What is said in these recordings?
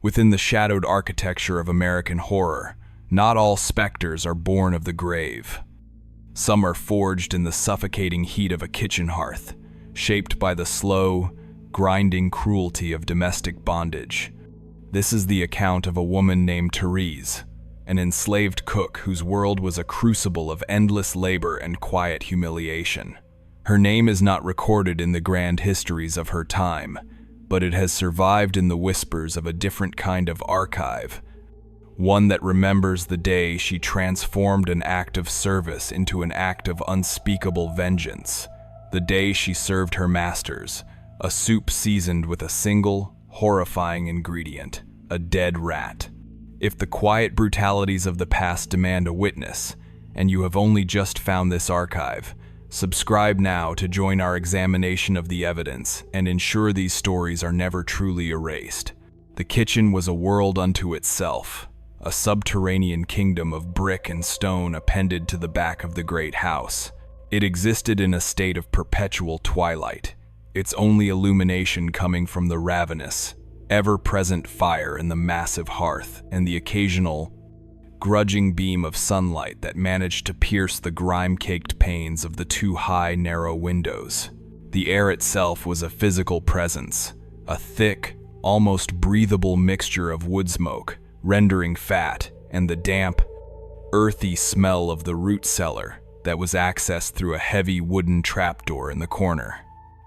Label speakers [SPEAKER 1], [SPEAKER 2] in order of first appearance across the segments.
[SPEAKER 1] Within the shadowed architecture of American horror, not all specters are born of the grave. Some are forged in the suffocating heat of a kitchen hearth, shaped by the slow, grinding cruelty of domestic bondage. This is the account of a woman named Therese, an enslaved cook whose world was a crucible of endless labor and quiet humiliation. Her name is not recorded in the grand histories of her time, but it has survived in the whispers of a different kind of archive, one that remembers the day she transformed an act of service into an act of unspeakable vengeance, the day she served her masters a soup seasoned with a single, horrifying ingredient, a dead rat. If the quiet brutalities of the past demand a witness, and you have only just found this archive, subscribe now to join our examination of the evidence and ensure these stories are never truly erased. The kitchen was a world unto itself, a subterranean kingdom of brick and stone appended to the back of the great house. It existed in a state of perpetual twilight, its only illumination coming from the ravenous, ever-present fire in the massive hearth and the occasional, grudging beam of sunlight that managed to pierce the grime-caked panes of the two high, narrow windows. The air itself was a physical presence, a thick, almost breathable mixture of wood smoke, rendering fat, and the damp, earthy smell of the root cellar that was accessed through a heavy wooden trapdoor in the corner.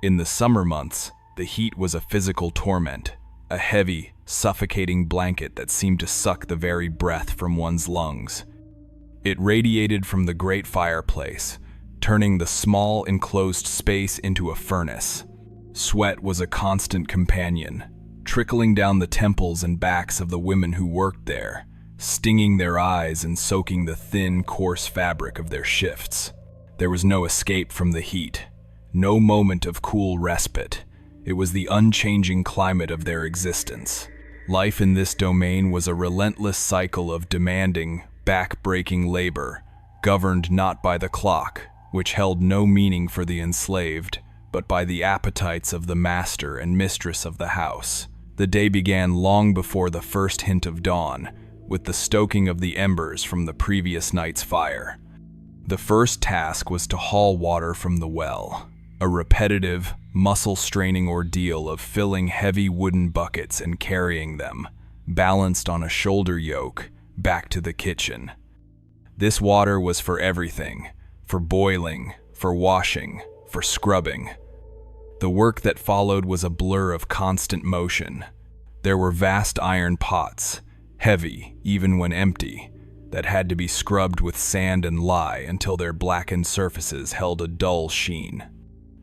[SPEAKER 1] In the summer months, the heat was a physical torment, a heavy, suffocating blanket that seemed to suck the very breath from one's lungs. It radiated from the great fireplace, turning the small enclosed space into a furnace. Sweat was a constant companion, trickling down the temples and backs of the women who worked there, stinging their eyes and soaking the thin, coarse fabric of their shifts. There was no escape from the heat, no moment of cool respite. It was the unchanging climate of their existence. Life in this domain was a relentless cycle of demanding, back-breaking labor, governed not by the clock, which held no meaning for the enslaved, but by the appetites of the master and mistress of the house. The day began long before the first hint of dawn, with the stoking of the embers from the previous night's fire. The first task was to haul water from the well, a repetitive, muscle-straining ordeal of filling heavy wooden buckets and carrying them, balanced on a shoulder yoke, back to the kitchen. This water was for everything, for boiling, for washing, for scrubbing. The work that followed was a blur of constant motion. There were vast iron pots, heavy even when empty, that had to be scrubbed with sand and lye until their blackened surfaces held a dull sheen.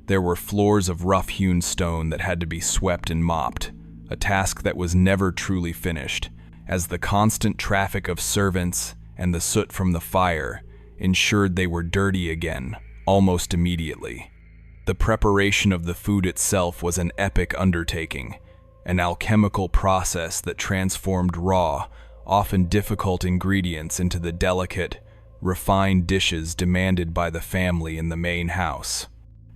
[SPEAKER 1] There were floors of rough-hewn stone that had to be swept and mopped, a task that was never truly finished, as the constant traffic of servants and the soot from the fire ensured they were dirty again, almost immediately. The preparation of the food itself was an epic undertaking, an alchemical process that transformed raw, often difficult ingredients into the delicate, refined dishes demanded by the family in the main house.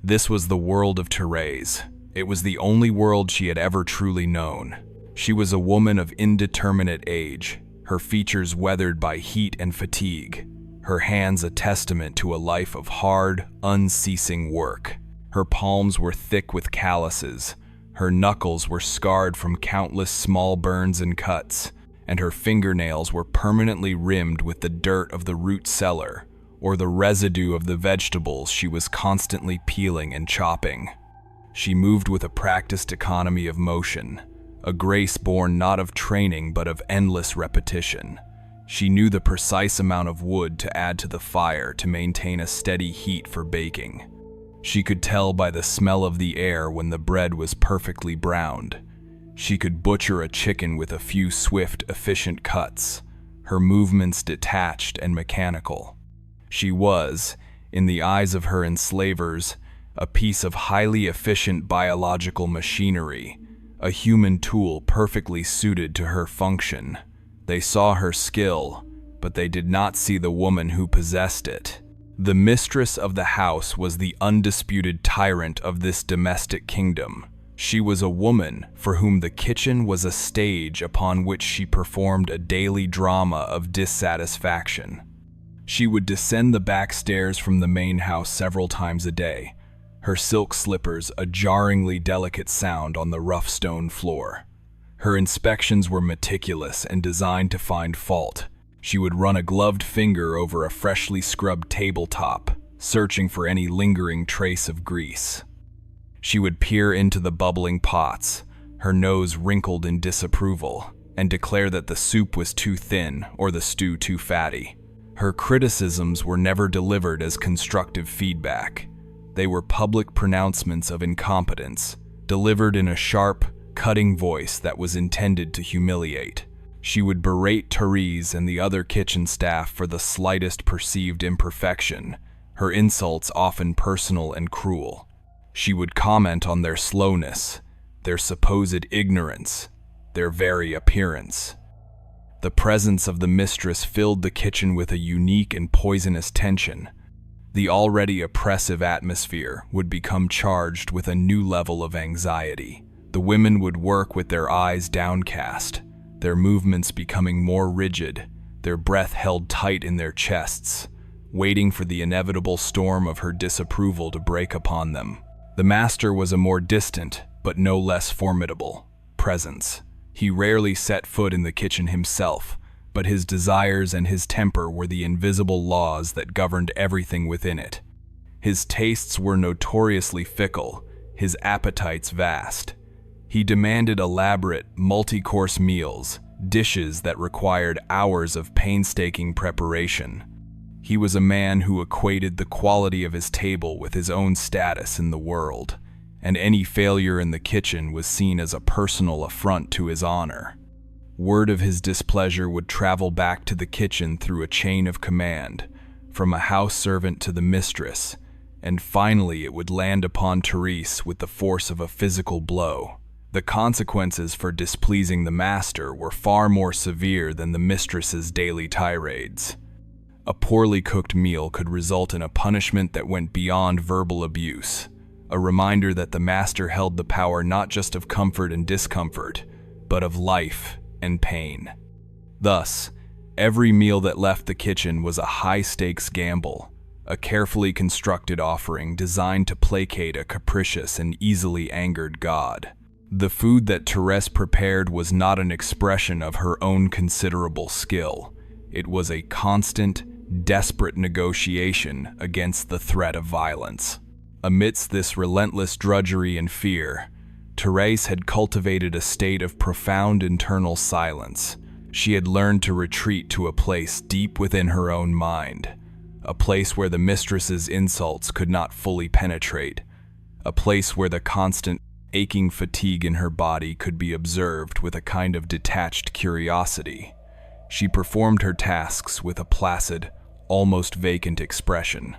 [SPEAKER 1] This was the world of Therese. It was the only world she had ever truly known. She was a woman of indeterminate age, her features weathered by heat and fatigue, her hands a testament to a life of hard, unceasing work. Her palms were thick with calluses, her knuckles were scarred from countless small burns and cuts, and her fingernails were permanently rimmed with the dirt of the root cellar, or the residue of the vegetables she was constantly peeling and chopping. She moved with a practiced economy of motion, a grace born not of training but of endless repetition. She knew the precise amount of wood to add to the fire to maintain a steady heat for baking. She could tell by the smell of the air when the bread was perfectly browned. She could butcher a chicken with a few swift, efficient cuts, her movements detached and mechanical. She was, in the eyes of her enslavers, a piece of highly efficient biological machinery, a human tool perfectly suited to her function. They saw her skill, but they did not see the woman who possessed it. The mistress of the house was the undisputed tyrant of this domestic kingdom, She was a woman for whom the kitchen was a stage upon which she performed a daily drama of dissatisfaction. She would descend the back stairs from the main house several times a day, her silk slippers a jarringly delicate sound on the rough stone floor. Her inspections were meticulous and designed to find fault. She would run a gloved finger over a freshly scrubbed tabletop, searching for any lingering trace of grease. She would peer into the bubbling pots, her nose wrinkled in disapproval, and declare that the soup was too thin or the stew too fatty. Her criticisms were never delivered as constructive feedback. They were public pronouncements of incompetence, delivered in a sharp, cutting voice that was intended to humiliate. She would berate Therese and the other kitchen staff for the slightest perceived imperfection, her insults often personal and cruel. She would comment on their slowness, their supposed ignorance, their very appearance. The presence of the mistress filled the kitchen with a unique and poisonous tension. The already oppressive atmosphere would become charged with a new level of anxiety. The women would work with their eyes downcast, their movements becoming more rigid, their breath held tight in their chests, waiting for the inevitable storm of her disapproval to break upon them. The master was a more distant, but no less formidable, presence. He rarely set foot in the kitchen himself, but his desires and his temper were the invisible laws that governed everything within it. His tastes were notoriously fickle, his appetites vast. He demanded elaborate, multi-course meals, dishes that required hours of painstaking preparation. He was a man who equated the quality of his table with his own status in the world, and any failure in the kitchen was seen as a personal affront to his honor. Word of his displeasure would travel back to the kitchen through a chain of command, from a house servant to the mistress, and finally it would land upon Therese with the force of a physical blow. The consequences for displeasing the master were far more severe than the mistress's daily tirades. A poorly cooked meal could result in a punishment that went beyond verbal abuse, a reminder that the master held the power not just of comfort and discomfort, but of life and pain. Thus, every meal that left the kitchen was a high-stakes gamble, a carefully constructed offering designed to placate a capricious and easily angered god. The food that Therese prepared was not an expression of her own considerable skill. It was a constant, desperate negotiation against the threat of violence. Amidst this relentless drudgery and fear, Therese had cultivated a state of profound internal silence. She had learned to retreat to a place deep within her own mind, a place where the mistress's insults could not fully penetrate, a place where the constant, aching fatigue in her body could be observed with a kind of detached curiosity. She performed her tasks with a placid, almost vacant expression,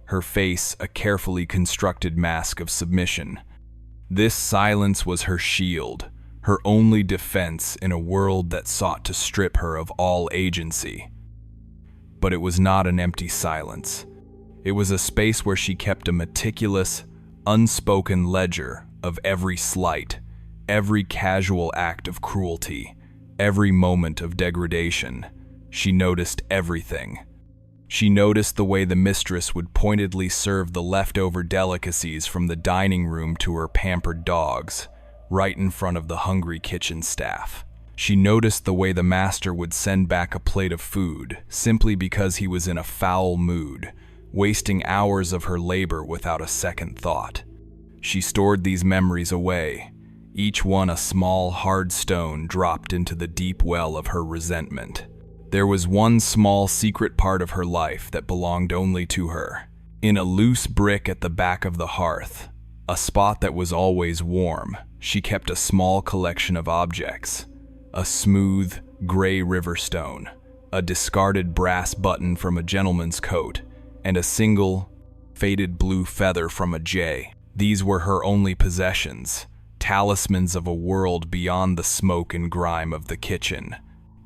[SPEAKER 1] her face a carefully constructed mask of submission. This silence was her shield, her only defense in a world that sought to strip her of all agency. But it was not an empty silence. It was a space where she kept a meticulous, unspoken ledger of every slight, every casual act of cruelty, every moment of degradation. She noticed everything. She noticed the way the mistress would pointedly serve the leftover delicacies from the dining room to her pampered dogs, right in front of the hungry kitchen staff. She noticed the way the master would send back a plate of food simply because he was in a foul mood, wasting hours of her labor without a second thought. She stored these memories away, each one a small, hard stone dropped into the deep well of her resentment. There was one small secret part of her life that belonged only to her. In a loose brick at the back of the hearth, a spot that was always warm, she kept a small collection of objects: a smooth, gray river stone, a discarded brass button from a gentleman's coat, and a single, faded blue feather from a jay. These were her only possessions, talismans of a world beyond the smoke and grime of the kitchen.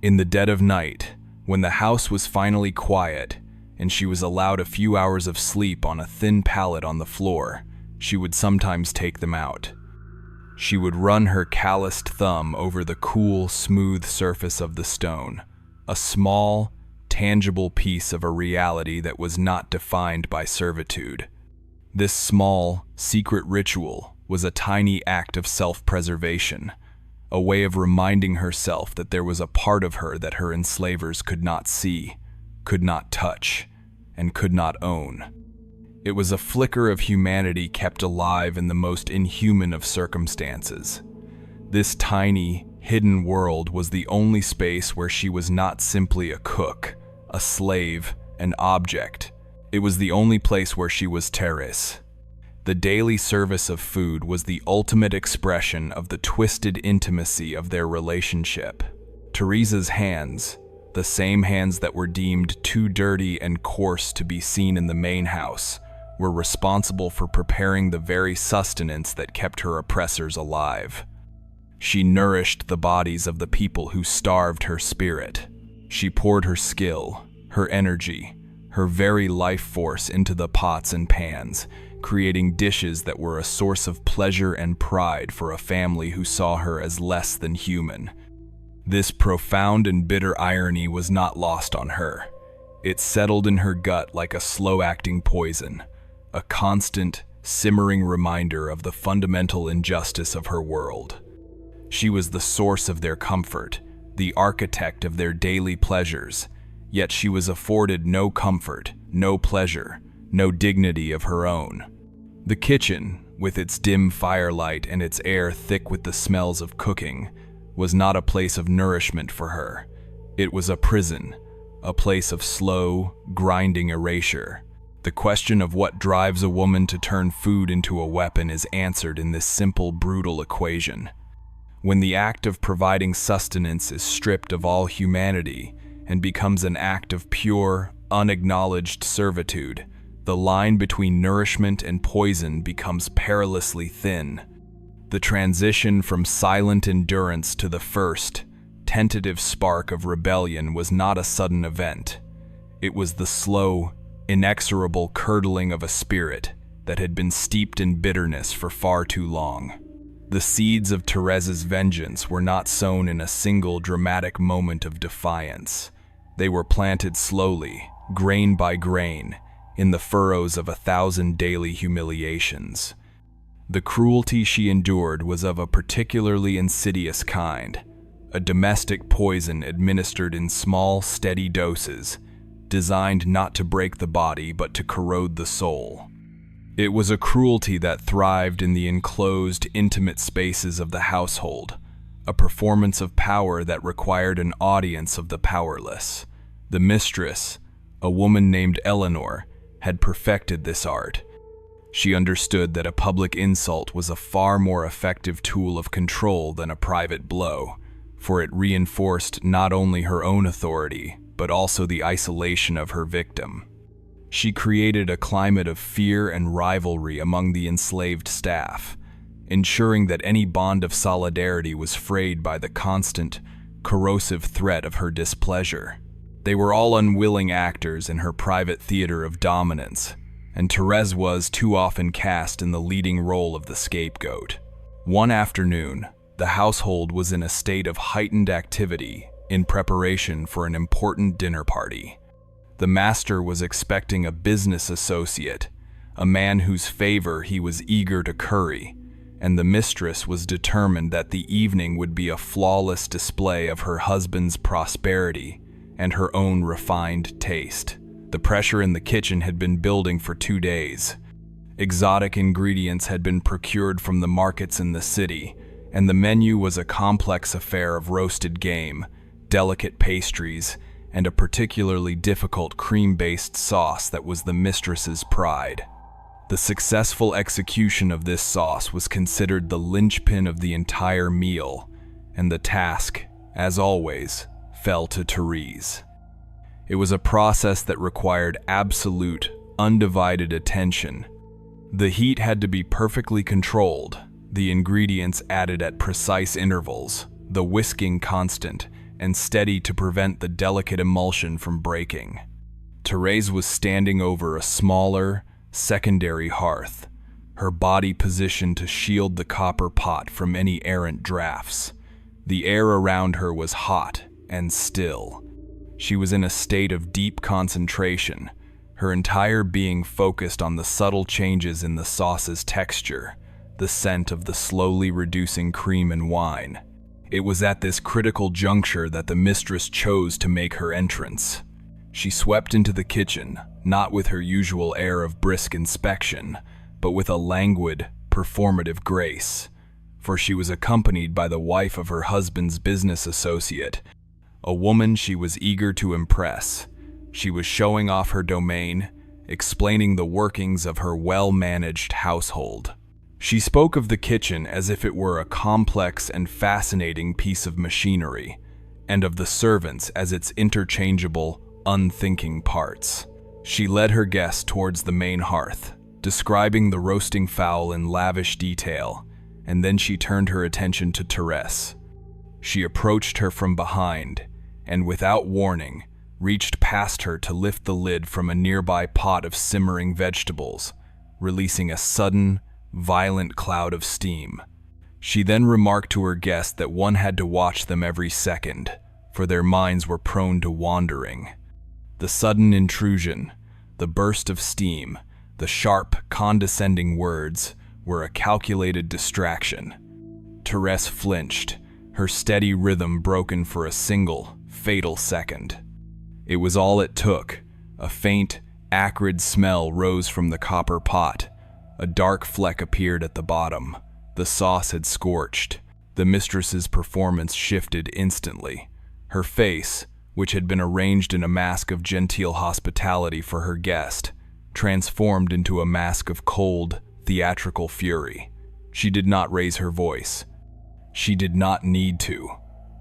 [SPEAKER 1] In the dead of night, when the house was finally quiet and she was allowed a few hours of sleep on a thin pallet on the floor, she would sometimes take them out. She would run her calloused thumb over the cool, smooth surface of the stone, a small, tangible piece of a reality that was not defined by servitude. This small, secret ritual was a tiny act of self-preservation, a way of reminding herself that there was a part of her that her enslavers could not see, could not touch, and could not own. It was a flicker of humanity kept alive in the most inhuman of circumstances. This tiny, hidden world was the only space where she was not simply a cook, a slave, an object. It was the only place where she was Teres. The daily service of food was the ultimate expression of the twisted intimacy of their relationship. Teresa's hands, the same hands that were deemed too dirty and coarse to be seen in the main house, were responsible for preparing the very sustenance that kept her oppressors alive. She nourished the bodies of the people who starved her spirit. She poured her skill, her energy, her very life force into the pots and pans, creating dishes that were a source of pleasure and pride for a family who saw her as less than human. This profound and bitter irony was not lost on her. It settled in her gut like a slow-acting poison, a constant, simmering reminder of the fundamental injustice of her world. She was the source of their comfort, the architect of their daily pleasures, yet she was afforded no comfort, no pleasure, no dignity of her own. The kitchen, with its dim firelight and its air thick with the smells of cooking, was not a place of nourishment for her. It was a prison, a place of slow, grinding erasure. The question of what drives a woman to turn food into a weapon is answered in this simple, brutal equation. When the act of providing sustenance is stripped of all humanity and becomes an act of pure, unacknowledged servitude, the line between nourishment and poison becomes perilously thin. The transition from silent endurance to the first, tentative spark of rebellion was not a sudden event. It was the slow, inexorable curdling of a spirit that had been steeped in bitterness for far too long. The seeds of Teresa's vengeance were not sown in a single dramatic moment of defiance. They were planted slowly, grain by grain, in the furrows of 1,000 daily humiliations. The cruelty she endured was of a particularly insidious kind, a domestic poison administered in small, steady doses, designed not to break the body but to corrode the soul. It was a cruelty that thrived in the enclosed, intimate spaces of the household, a performance of power that required an audience of the powerless. The mistress, a woman named Eleanor, had perfected this art. She understood that a public insult was a far more effective tool of control than a private blow, for it reinforced not only her own authority, but also the isolation of her victim. She created a climate of fear and rivalry among the enslaved staff, ensuring that any bond of solidarity was frayed by the constant, corrosive threat of her displeasure. They were all unwilling actors in her private theater of dominance, and Therese was too often cast in the leading role of the scapegoat. One afternoon, the household was in a state of heightened activity in preparation for an important dinner party. The master was expecting a business associate, a man whose favor he was eager to curry, and the mistress was determined that the evening would be a flawless display of her husband's prosperity and her own refined taste. The pressure in the kitchen had been building for 2 days. Exotic ingredients had been procured from the markets in the city, and the menu was a complex affair of roasted game, delicate pastries, and a particularly difficult cream-based sauce that was the mistress's pride. The successful execution of this sauce was considered the linchpin of the entire meal, and the task, as always, fell to Therese. It was a process that required absolute, undivided attention. The heat had to be perfectly controlled, the ingredients added at precise intervals, the whisking constant, and steady to prevent the delicate emulsion from breaking. Therese was standing over a smaller, secondary hearth, her body positioned to shield the copper pot from any errant drafts. The air around her was hot and still. She was in a state of deep concentration, her entire being focused on the subtle changes in the sauce's texture, the scent of the slowly reducing cream and wine. It was at this critical juncture that the mistress chose to make her entrance. She swept into the kitchen, not with her usual air of brisk inspection, but with a languid, performative grace, for she was accompanied by the wife of her husband's business associate, a woman she was eager to impress. She was showing off her domain, explaining the workings of her well-managed household. She spoke of the kitchen as if it were a complex and fascinating piece of machinery, and of the servants as its interchangeable, unthinking parts. She led her guest towards the main hearth, describing the roasting fowl in lavish detail, and then she turned her attention to Therese. She approached her from behind, and without warning, reached past her to lift the lid from a nearby pot of simmering vegetables, releasing a sudden, violent cloud of steam. She then remarked to her guest that one had to watch them every second, for their minds were prone to wandering. The sudden intrusion, the burst of steam, the sharp, condescending words were a calculated distraction. Therese flinched, her steady rhythm broken for a single, fatal second. It was all it took. A faint, acrid smell rose from the copper pot. A dark fleck appeared at the bottom. The sauce had scorched. The mistress's performance shifted instantly. Her face, which had been arranged in a mask of genteel hospitality for her guest, transformed into a mask of cold, theatrical fury. She did not raise her voice. She did not need to.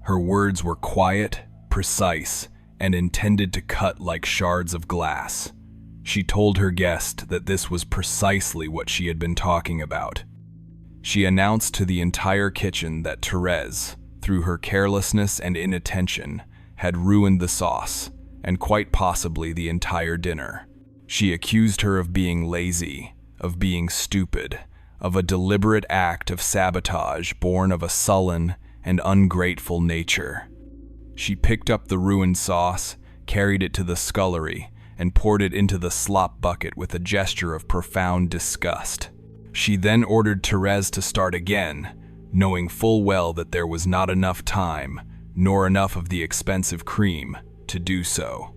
[SPEAKER 1] Her words were quiet, precise, and intended to cut like shards of glass. She told her guest that this was precisely what she had been talking about. She announced to the entire kitchen that Therese, through her carelessness and inattention, had ruined the sauce, and quite possibly the entire dinner. She accused her of being lazy, of being stupid, of a deliberate act of sabotage born of a sullen and ungrateful nature. She picked up the ruined sauce, carried it to the scullery, and poured it into the slop bucket with a gesture of profound disgust. She then ordered Therese to start again, knowing full well that there was not enough time, nor enough of the expensive cream, to do so.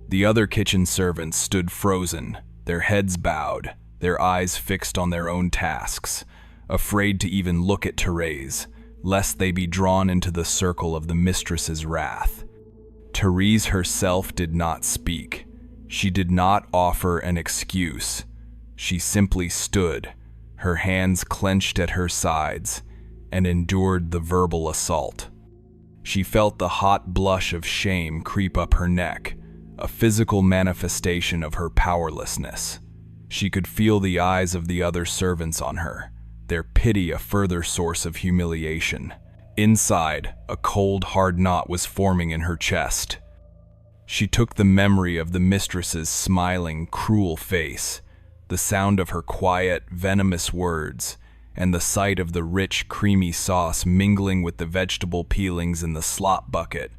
[SPEAKER 1] The other kitchen servants stood frozen, their heads bowed, their eyes fixed on their own tasks, afraid to even look at Therese, lest they be drawn into the circle of the mistress's wrath. Therese herself did not speak. She did not offer an excuse. She simply stood, her hands clenched at her sides, and endured the verbal assault. She felt the hot blush of shame creep up her neck, a physical manifestation of her powerlessness. She could feel the eyes of the other servants on her, their pity a further source of humiliation. Inside, a cold, hard knot was forming in her chest. She took the memory of the mistress's smiling, cruel face, the sound of her quiet, venomous words, and the sight of the rich, creamy sauce mingling with the vegetable peelings in the slop bucket,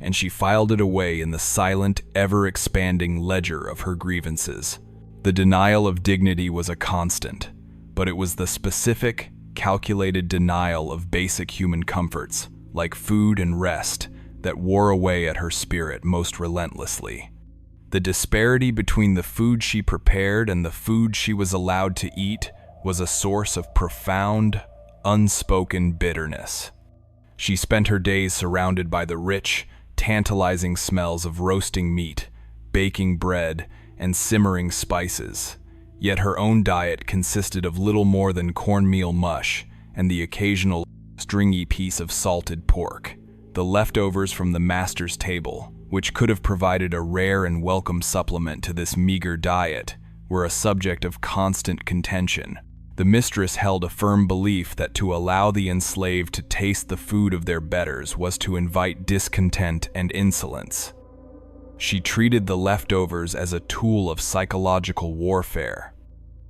[SPEAKER 1] and she filed it away in the silent, ever-expanding ledger of her grievances. The denial of dignity was a constant, but it was the specific, calculated denial of basic human comforts, like food and rest, that wore away at her spirit most relentlessly. The disparity between the food she prepared and the food she was allowed to eat was a source of profound, unspoken bitterness. She spent her days surrounded by the rich, tantalizing smells of roasting meat, baking bread, and simmering spices, yet her own diet consisted of little more than cornmeal mush and the occasional stringy piece of salted pork. The leftovers from the master's table, which could have provided a rare and welcome supplement to this meager diet, were a subject of constant contention. The mistress held a firm belief that to allow the enslaved to taste the food of their betters was to invite discontent and insolence. She treated the leftovers as a tool of psychological warfare.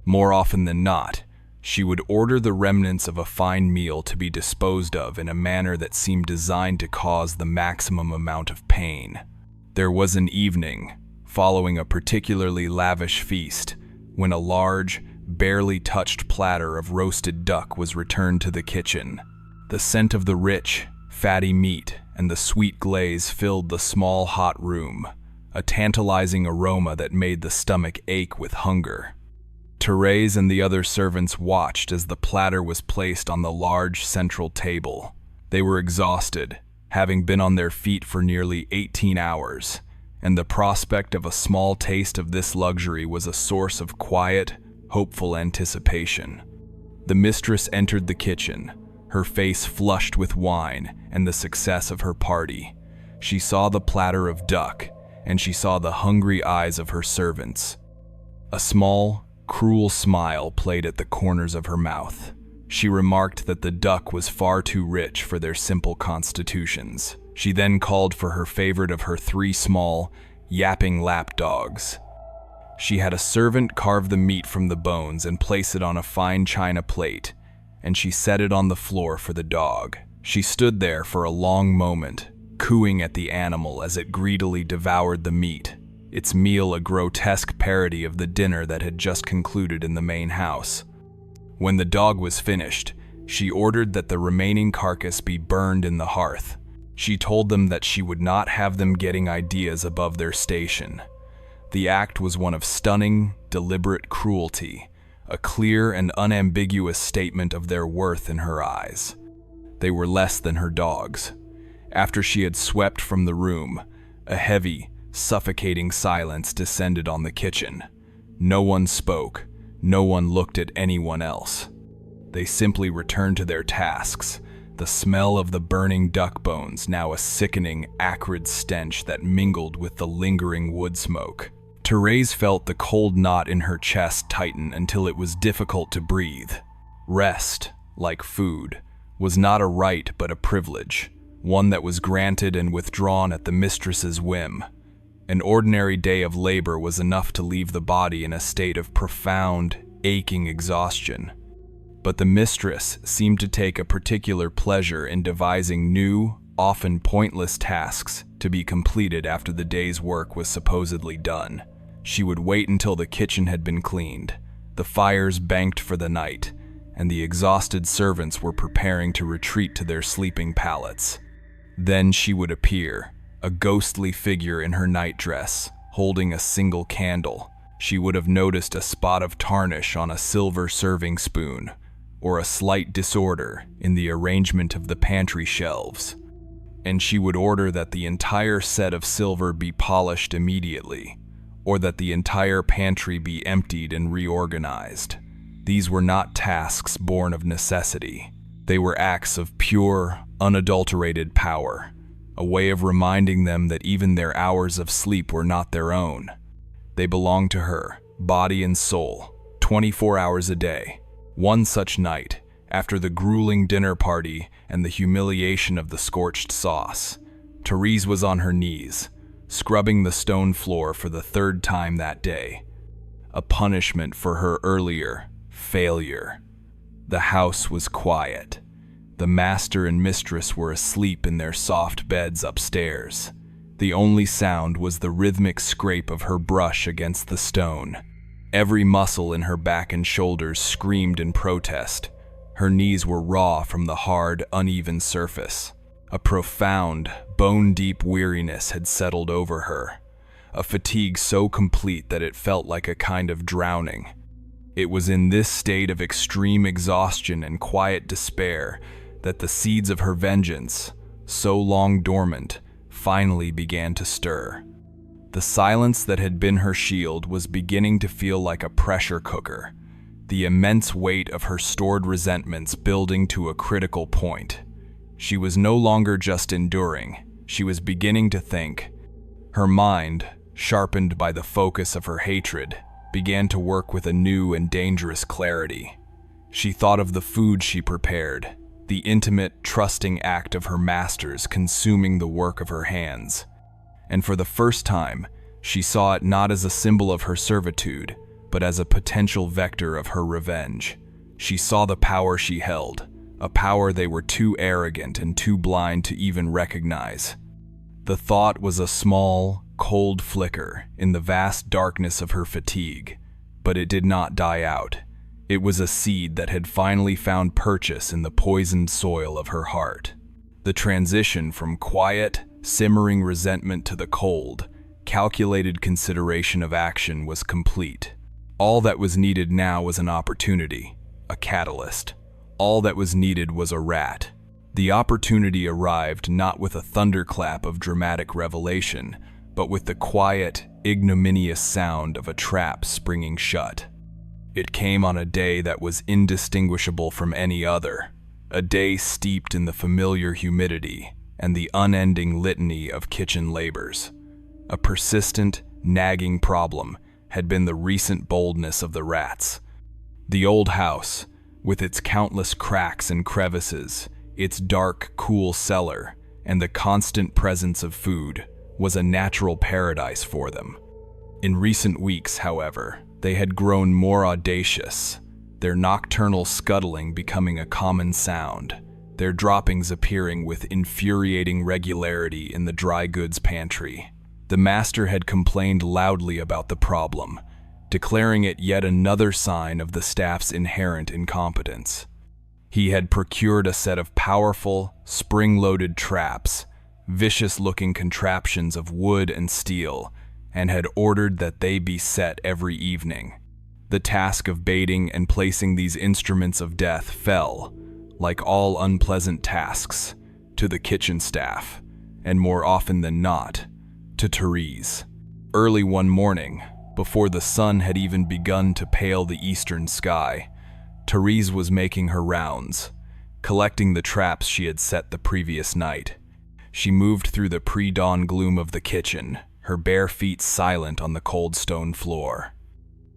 [SPEAKER 1] More often than not, She would order the remnants of a fine meal to be disposed of in a manner that seemed designed to cause the maximum amount of pain. There was an evening, following a particularly lavish feast, when a large, barely touched platter of roasted duck was returned to the kitchen. The scent of the rich, fatty meat and the sweet glaze filled the small, hot room, a tantalizing aroma that made the stomach ache with hunger. Therese and the other servants watched as the platter was placed on the large central table. They were exhausted, having been on their feet for nearly 18 hours, and the prospect of a small taste of this luxury was a source of quiet, hopeful anticipation. The mistress entered the kitchen, her face flushed with wine and the success of her party. She saw the platter of duck, and she saw the hungry eyes of her servants. A small, cruel smile played at the corners of her mouth. She remarked that the duck was far too rich for their simple constitutions. She then called for her favorite of her 3 small, yapping lap dogs. She had a servant carve the meat from the bones and place it on a fine china plate, and she set it on the floor for the dog. She stood there for a long moment, cooing at the animal as it greedily devoured the meat, its meal a grotesque parody of the dinner that had just concluded in the main house. When the dog was finished, she ordered that the remaining carcass be burned in the hearth. She told them that she would not have them getting ideas above their station. The act was one of stunning, deliberate cruelty, a clear and unambiguous statement of their worth in her eyes. They were less than her dogs. After she had swept from the room, a heavy, suffocating silence descended on the kitchen. No one spoke, no one looked at anyone else. They simply returned to their tasks, the smell of the burning duck bones now a sickening, acrid stench that mingled with the lingering wood smoke. Therese felt the cold knot in her chest tighten until it was difficult to breathe. Rest, like food, was not a right but a privilege, one that was granted and withdrawn at the mistress's whim. An ordinary day of labor was enough to leave the body in a state of profound, aching exhaustion. But the mistress seemed to take a particular pleasure in devising new, often pointless tasks to be completed after the day's work was supposedly done. She would wait until the kitchen had been cleaned, the fires banked for the night, and the exhausted servants were preparing to retreat to their sleeping pallets. Then she would appear, a ghostly figure in her nightdress, holding a single candle. She would have noticed a spot of tarnish on a silver serving spoon, or a slight disorder in the arrangement of the pantry shelves, and she would order that the entire set of silver be polished immediately, or that the entire pantry be emptied and reorganized. These were not tasks born of necessity. They were acts of pure, unadulterated power, a way of reminding them that even their hours of sleep were not their own. They belonged to her, body and soul, 24 hours a day. One such night, after the grueling dinner party and the humiliation of the scorched sauce, Therese was on her knees, scrubbing the stone floor for the 3rd time that day, a punishment for her earlier failure. The house was quiet. The master and mistress were asleep in their soft beds upstairs. The only sound was the rhythmic scrape of her brush against the stone. Every muscle in her back and shoulders screamed in protest. Her knees were raw from the hard, uneven surface. A profound, bone-deep weariness had settled over her, a fatigue so complete that it felt like a kind of drowning. It was in this state of extreme exhaustion and quiet despair that the seeds of her vengeance, so long dormant, finally began to stir. The silence that had been her shield was beginning to feel like a pressure cooker, the immense weight of her stored resentments building to a critical point. She was no longer just enduring, she was beginning to think. Her mind, sharpened by the focus of her hatred, began to work with a new and dangerous clarity. She thought of the food she prepared, the intimate, trusting act of her masters consuming the work of her hands. And for the first time, she saw it not as a symbol of her servitude, but as a potential vector of her revenge, She saw the power she held, a power they were too arrogant and too blind to even recognize. The thought was a small, cold flicker in the vast darkness of her fatigue, but it did not die out. It was a seed that had finally found purchase in the poisoned soil of her heart. The transition from quiet, simmering resentment to the cold, calculated consideration of action was complete. All that was needed now was an opportunity, a catalyst. All that was needed was a rat. The opportunity arrived not with a thunderclap of dramatic revelation, but with the quiet, ignominious sound of a trap springing shut. It came on a day that was indistinguishable from any other, a day steeped in the familiar humidity and the unending litany of kitchen labors. A persistent, nagging problem had been the recent boldness of the rats. The old house, with its countless cracks and crevices, its dark, cool cellar, and the constant presence of food, was a natural paradise for them. In recent weeks, however, they had grown more audacious, their nocturnal scuttling becoming a common sound, their droppings appearing with infuriating regularity in the dry goods pantry. The master had complained loudly about the problem, declaring it yet another sign of the staff's inherent incompetence. He had procured a set of powerful, spring-loaded traps, vicious-looking contraptions of wood and steel, and had ordered that they be set every evening. The task of baiting and placing these instruments of death fell, like all unpleasant tasks, to the kitchen staff, and more often than not, to Therese. Early one morning, before the sun had even begun to pale the eastern sky, Therese was making her rounds, collecting the traps she had set the previous night. She moved through the pre-dawn gloom of the kitchen, her bare feet silent on the cold stone floor.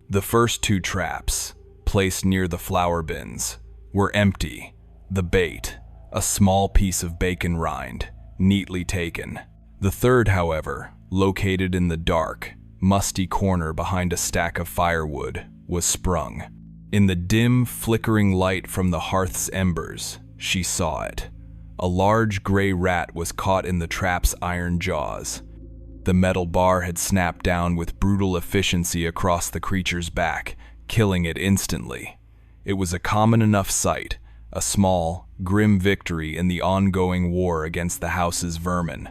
[SPEAKER 1] The first two traps, placed near the flour bins, were empty. The bait, a small piece of bacon rind, neatly taken. The third, however, located in the dark, musty corner behind a stack of firewood, was sprung. In the dim, flickering light from the hearth's embers, she saw it. A large gray rat was caught in the trap's iron jaws. The metal bar had snapped down with brutal efficiency across the creature's back, killing it instantly. It was a common enough sight, a small, grim victory in the ongoing war against the house's vermin.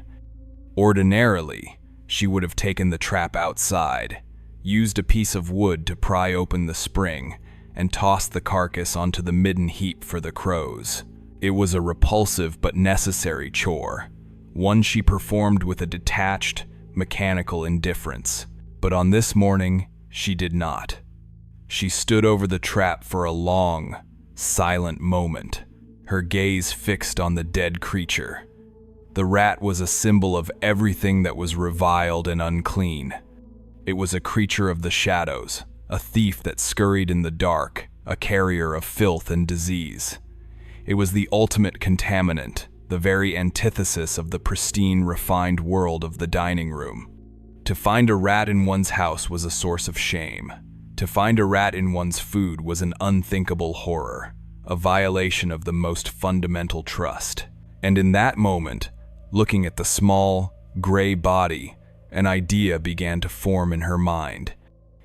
[SPEAKER 1] Ordinarily, she would have taken the trap outside, used a piece of wood to pry open the spring, and tossed the carcass onto the midden heap for the crows. It was a repulsive but necessary chore, one she performed with a detached, mechanical indifference. But on this morning, she did not. She stood over the trap for a long, silent moment, her gaze fixed on the dead creature. The rat was a symbol of everything that was reviled and unclean. It was a creature of the shadows, a thief that scurried in the dark, a carrier of filth and disease. It was the ultimate contaminant, the very antithesis of the pristine, refined world of the dining room. To find a rat in one's house was a source of shame. To find a rat in one's food was an unthinkable horror, a violation of the most fundamental trust. And in that moment, looking at the small, gray body, an idea began to form in her mind.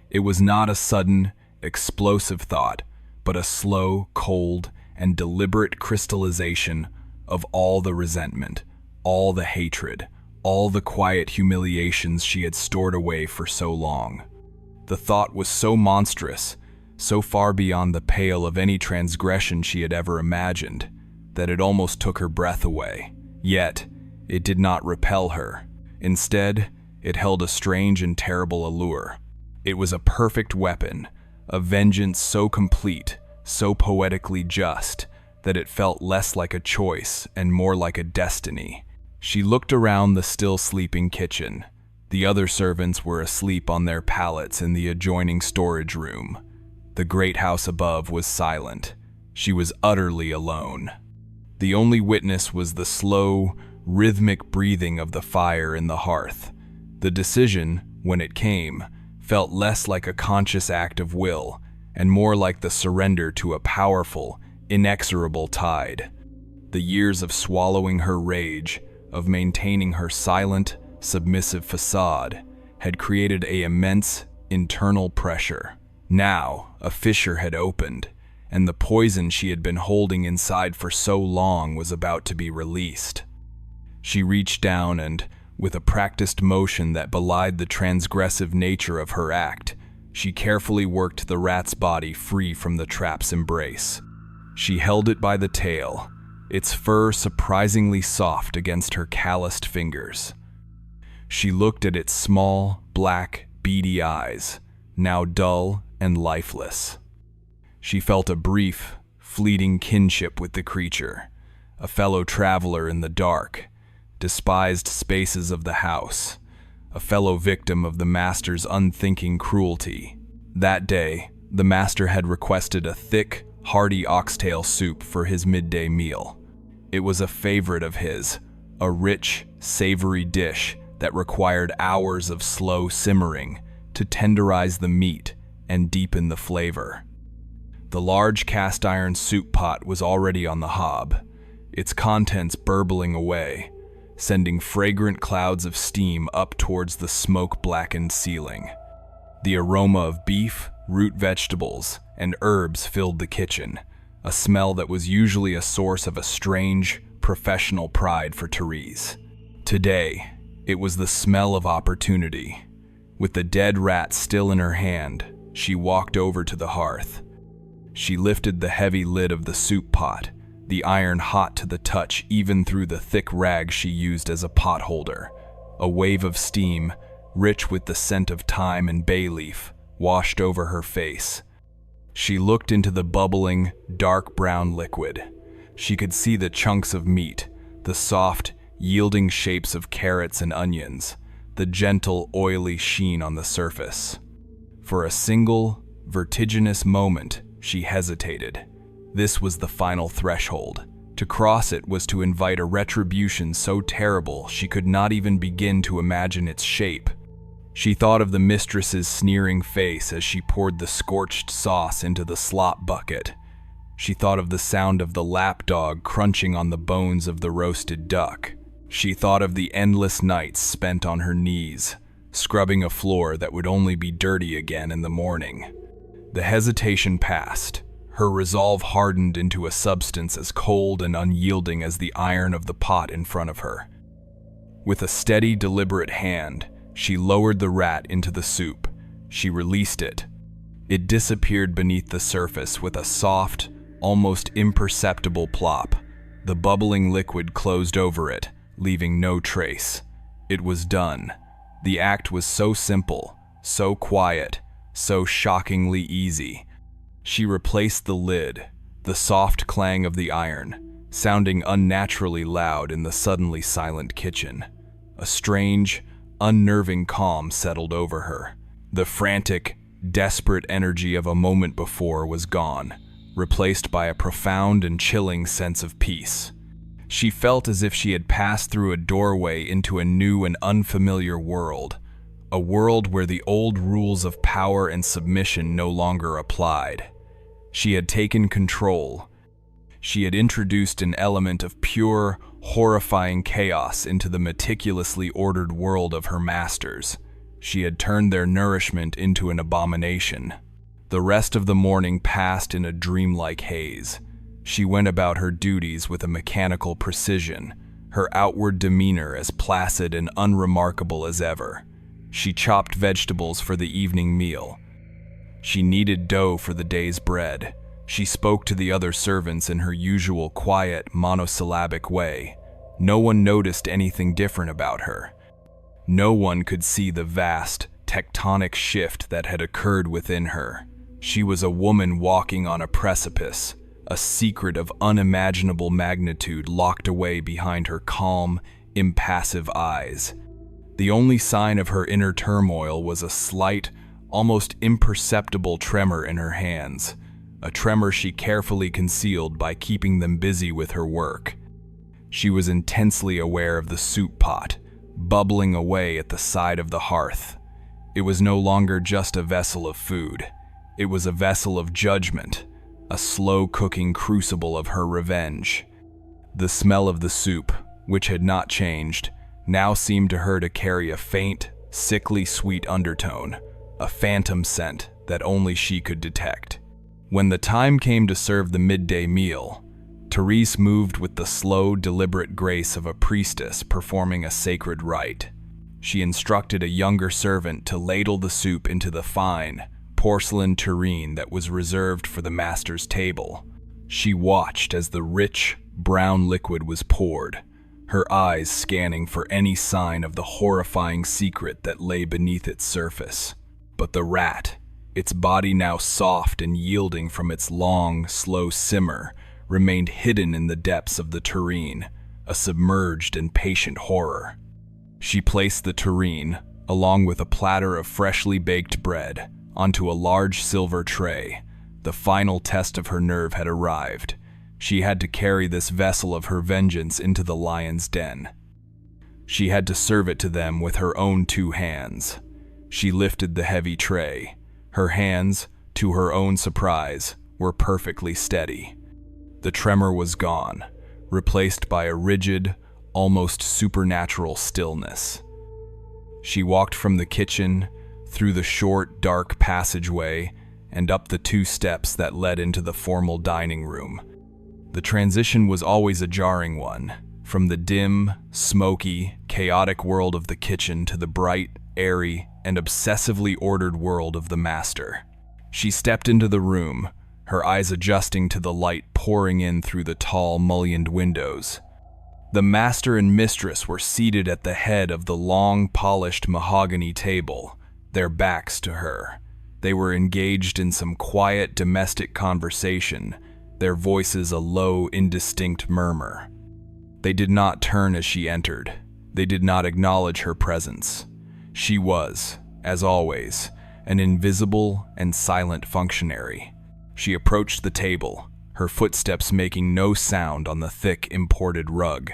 [SPEAKER 1] It was not a sudden, explosive thought, but a slow, cold, and deliberate crystallization of all the resentment, all the hatred, all the quiet humiliations she had stored away for so long. The thought was so monstrous, so far beyond the pale of any transgression she had ever imagined, that it almost took her breath away. Yet, it did not repel her. Instead, it held a strange and terrible allure. It was a perfect weapon, a vengeance so complete, so poetically just, that it felt less like a choice and more like a destiny. She looked around the still sleeping kitchen. The other servants were asleep on their pallets in the adjoining storage room. The great house above was silent. She was utterly alone. The only witness was the slow, rhythmic breathing of the fire in the hearth. The decision, when it came, felt less like a conscious act of will and more like the surrender to a powerful, inexorable tide. The years of swallowing her rage, of maintaining her silent, submissive facade, had created an immense internal pressure. Now, a fissure had opened, and the poison she had been holding inside for so long was about to be released. She reached down and, with a practiced motion that belied the transgressive nature of her act, she carefully worked the rat's body free from the trap's embrace. She held it by the tail, its fur surprisingly soft against her calloused fingers. She looked at its small, black, beady eyes, now dull and lifeless. She felt a brief, fleeting kinship with the creature, a fellow traveler in the dark, despised spaces of the house, a fellow victim of the master's unthinking cruelty. That day, the master had requested a thick, hearty oxtail soup for his midday meal. It was a favorite of his, a rich, savory dish that required hours of slow simmering to tenderize the meat and deepen the flavor. The large cast-iron soup pot was already on the hob, its contents burbling away, sending fragrant clouds of steam up towards the smoke-blackened ceiling. The aroma of beef, root vegetables, and herbs filled the kitchen, a smell that was usually a source of a strange, professional pride for Therese. Today, it was the smell of opportunity. With the dead rat still in her hand, she walked over to the hearth. She lifted the heavy lid of the soup pot, the iron hot to the touch even through the thick rag she used as a pot holder. A wave of steam, rich with the scent of thyme and bay leaf, washed over her face. She looked into the bubbling, dark brown liquid. She could see the chunks of meat, the soft, yielding shapes of carrots and onions, the gentle, oily sheen on the surface. For a single, vertiginous moment, she hesitated. This was the final threshold. To cross it was to invite a retribution so terrible she could not even begin to imagine its shape. She thought of the mistress's sneering face as she poured the scorched sauce into the slop bucket. She thought of the sound of the lapdog crunching on the bones of the roasted duck. She thought of the endless nights spent on her knees, scrubbing a floor that would only be dirty again in the morning. The hesitation passed. Her resolve hardened into a substance as cold and unyielding as the iron of the pot in front of her. With a steady, deliberate hand, she lowered the rat into the soup. She released it. It disappeared beneath the surface with a soft, almost imperceptible plop. The bubbling liquid closed over it, leaving no trace. It was done. The act was so simple, so quiet, so shockingly easy. She replaced the lid, the soft clang of the iron, sounding unnaturally loud in the suddenly silent kitchen. A strange, unnerving calm settled over her. The frantic, desperate energy of a moment before was gone, replaced by a profound and chilling sense of peace. She felt as if she had passed through a doorway into a new and unfamiliar world, a world where the old rules of power and submission no longer applied. She had taken control. She had introduced an element of pure, horrifying chaos into the meticulously ordered world of her masters. She had turned their nourishment into an abomination. The rest of the morning passed in a dreamlike haze. She went about her duties with a mechanical precision, her outward demeanor as placid and unremarkable as ever. She chopped vegetables for the evening meal. She kneaded dough for the day's bread. She spoke to the other servants in her usual quiet, monosyllabic way. No one noticed anything different about her. No one could see the vast, tectonic shift that had occurred within her. She was a woman walking on a precipice, a secret of unimaginable magnitude locked away behind her calm, impassive eyes. The only sign of her inner turmoil was a slight, almost imperceptible tremor in her hands, a tremor she carefully concealed by keeping them busy with her work. She was intensely aware of the soup pot, bubbling away at the side of the hearth. It was no longer just a vessel of food. It was a vessel of judgment, a slow-cooking crucible of her revenge. The smell of the soup, which had not changed, now seemed to her to carry a faint, sickly sweet undertone, a phantom scent that only she could detect. When the time came to serve the midday meal, Therese moved with the slow, deliberate grace of a priestess performing a sacred rite. She instructed a younger servant to ladle the soup into the fine, porcelain tureen that was reserved for the master's table. She watched as the rich, brown liquid was poured, her eyes scanning for any sign of the horrifying secret that lay beneath its surface. But the rat, its body now soft and yielding from its long, slow simmer, remained hidden in the depths of the tureen, a submerged and patient horror. She placed the tureen, along with a platter of freshly baked bread, onto a large silver tray. The final test of her nerve had arrived. She had to carry this vessel of her vengeance into the lion's den. She had to serve it to them with her own 2 hands. She lifted the heavy tray. Her hands, to her own surprise, were perfectly steady. The tremor was gone, replaced by a rigid, almost supernatural stillness. She walked from the kitchen, through the short, dark passageway, and up the 2 steps that led into the formal dining room. The transition was always a jarring one, from the dim, smoky, chaotic world of the kitchen to the bright, airy, and obsessively ordered world of the master. She stepped into the room, her eyes adjusting to the light pouring in through the tall, mullioned windows. The master and mistress were seated at the head of the long, polished mahogany table, their backs to her. They were engaged in some quiet domestic conversation, their voices a low, indistinct murmur. They did not turn as she entered. They did not acknowledge her presence. She was, as always, an invisible and silent functionary. She approached the table, her footsteps making no sound on the thick, imported rug.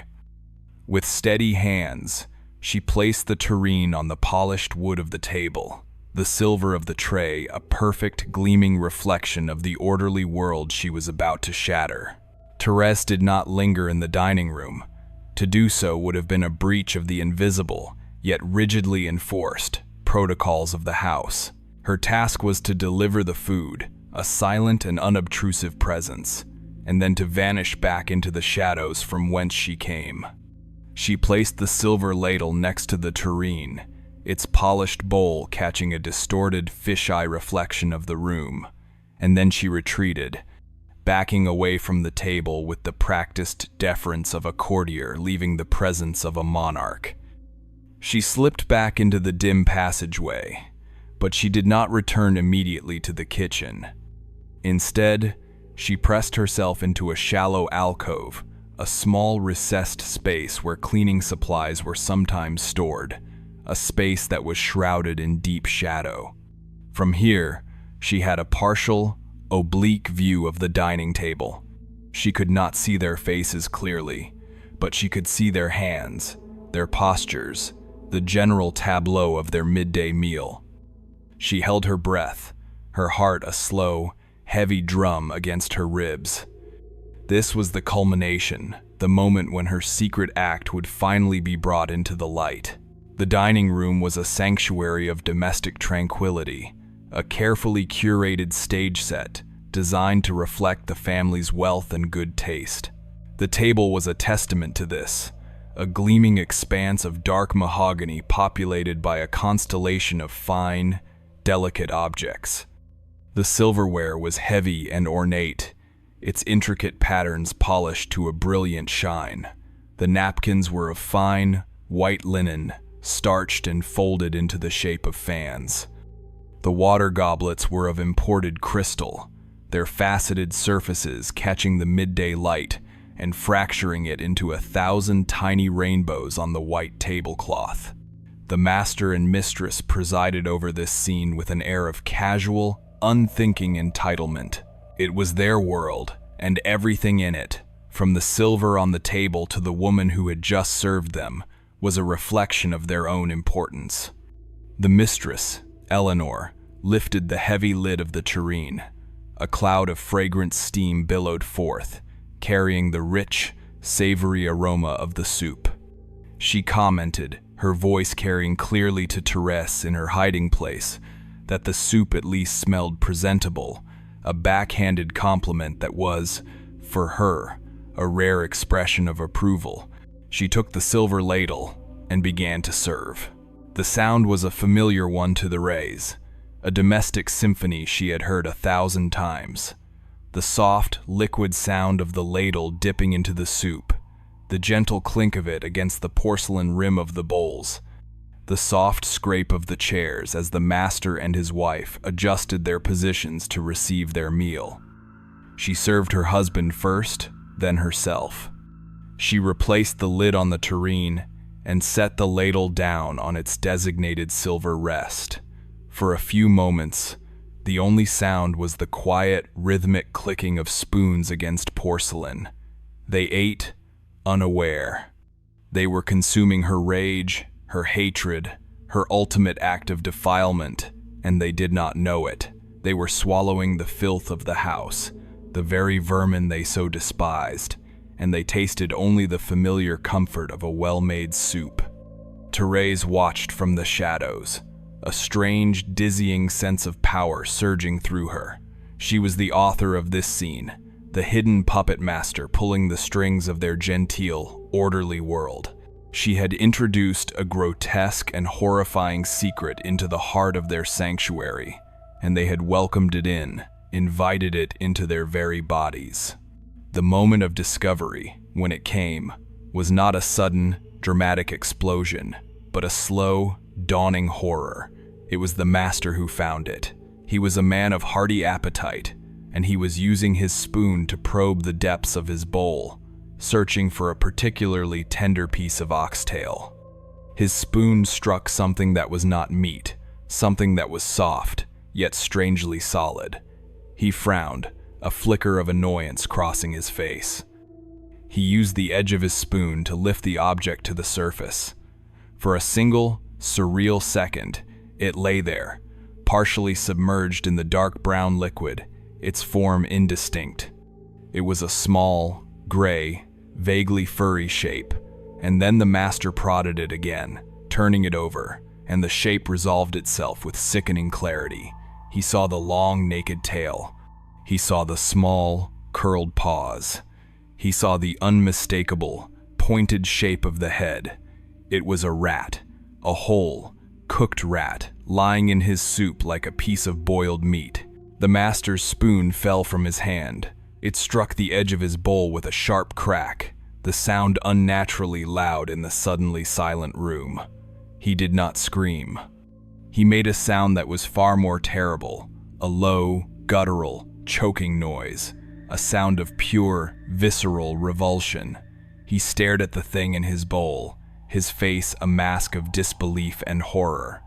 [SPEAKER 1] With steady hands, she placed the tureen on the polished wood of the table, the silver of the tray a perfect, gleaming reflection of the orderly world she was about to shatter. Therese did not linger in the dining room. To do so would have been a breach of the invisible, yet rigidly enforced, protocols of the house. Her task was to deliver the food, a silent and unobtrusive presence, and then to vanish back into the shadows from whence she came. She placed the silver ladle next to the tureen, its polished bowl catching a distorted fisheye reflection of the room, and then she retreated, backing away from the table with the practiced deference of a courtier leaving the presence of a monarch. She slipped back into the dim passageway, but she did not return immediately to the kitchen. Instead, she pressed herself into a shallow alcove, a small recessed space where cleaning supplies were sometimes stored, a space that was shrouded in deep shadow. From here, she had a partial, oblique view of the dining table. She could not see their faces clearly, but she could see their hands, their postures, the general tableau of their midday meal. She held her breath, her heart a slow, heavy drum against her ribs. This was the culmination, the moment when her secret act would finally be brought into the light. The dining room was a sanctuary of domestic tranquility, a carefully curated stage set designed to reflect the family's wealth and good taste. The table was a testament to this, a gleaming expanse of dark mahogany populated by a constellation of fine, delicate objects. The silverware was heavy and ornate, its intricate patterns polished to a brilliant shine. The napkins were of fine, white linen, starched and folded into the shape of fans. The water goblets were of imported crystal, their faceted surfaces catching the midday light and fracturing it into 1,000 tiny rainbows on the white tablecloth. The master and mistress presided over this scene with an air of casual, unthinking entitlement. It was their world, and everything in it, from the silver on the table to the woman who had just served them, was a reflection of their own importance. The mistress, Eleanor, lifted the heavy lid of the tureen. A cloud of fragrant steam billowed forth, carrying the rich, savory aroma of the soup. She commented, her voice carrying clearly to Therese in her hiding place, that the soup at least smelled presentable, a backhanded compliment that was, for her, a rare expression of approval. She took the silver ladle and began to serve. The sound was a familiar one to Therese, a domestic symphony she had heard 1,000 times. The soft, liquid sound of the ladle dipping into the soup, the gentle clink of it against the porcelain rim of the bowls, the soft scrape of the chairs as the master and his wife adjusted their positions to receive their meal. She served her husband first, then herself. She replaced the lid on the tureen and set the ladle down on its designated silver rest. For a few moments, the only sound was the quiet, rhythmic clicking of spoons against porcelain. They ate, unaware. They were consuming her rage, her hatred, her ultimate act of defilement, and they did not know it. They were swallowing the filth of the house, the very vermin they so despised, and they tasted only the familiar comfort of a well-made soup. Therese watched from the shadows, a strange, dizzying sense of power surging through her. She was the author of this scene, the hidden puppet master pulling the strings of their genteel, orderly world. She had introduced a grotesque and horrifying secret into the heart of their sanctuary, and they had welcomed it in, invited it into their very bodies. The moment of discovery, when it came, was not a sudden, dramatic explosion, but a slow, dawning horror. It was the master who found it. He was a man of hearty appetite, and he was using his spoon to probe the depths of his bowl, searching for a particularly tender piece of oxtail. His spoon struck something that was not meat, something that was soft, yet strangely solid. He frowned, a flicker of annoyance crossing his face. He used the edge of his spoon to lift the object to the surface. For a single, surreal second, it lay there, partially submerged in the dark brown liquid, its form indistinct. It was a small, gray, vaguely furry shape, and then the master prodded it again, turning it over, and the shape resolved itself with sickening clarity. He saw the long, naked tail. He saw the small, curled paws. He saw the unmistakable, pointed shape of the head. It was a rat, a whole, cooked rat, lying in his soup like a piece of boiled meat. The master's spoon fell from his hand. It struck the edge of his bowl with a sharp crack, the sound unnaturally loud in the suddenly silent room. He did not scream. He made a sound that was far more terrible, a low, guttural, choking noise, a sound of pure, visceral revulsion. He stared at the thing in his bowl, his face a mask of disbelief and horror.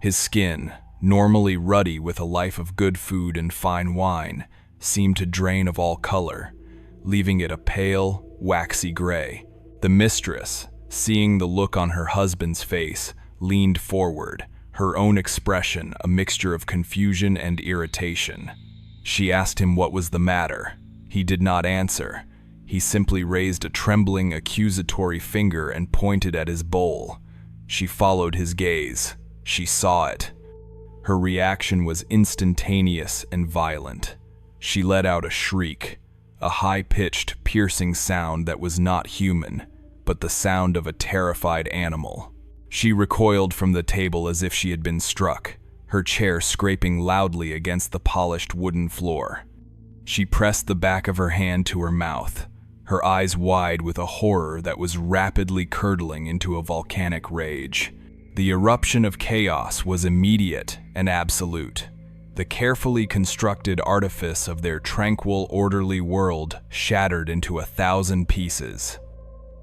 [SPEAKER 1] His skin, normally ruddy with a life of good food and fine wine, seemed to drain of all color, leaving it a pale, waxy gray. The mistress, seeing the look on her husband's face, leaned forward, her own expression a mixture of confusion and irritation. She asked him what was the matter. He did not answer. He simply raised a trembling, accusatory finger and pointed at his bowl. She followed his gaze. She saw it. Her reaction was instantaneous and violent. She let out a shriek, a high-pitched, piercing sound that was not human, but the sound of a terrified animal. She recoiled from the table as if she had been struck, her chair scraping loudly against the polished wooden floor. She pressed the back of her hand to her mouth, her eyes wide with a horror that was rapidly curdling into a volcanic rage. The eruption of chaos was immediate and absolute. The carefully constructed artifice of their tranquil, orderly world shattered into 1,000 pieces.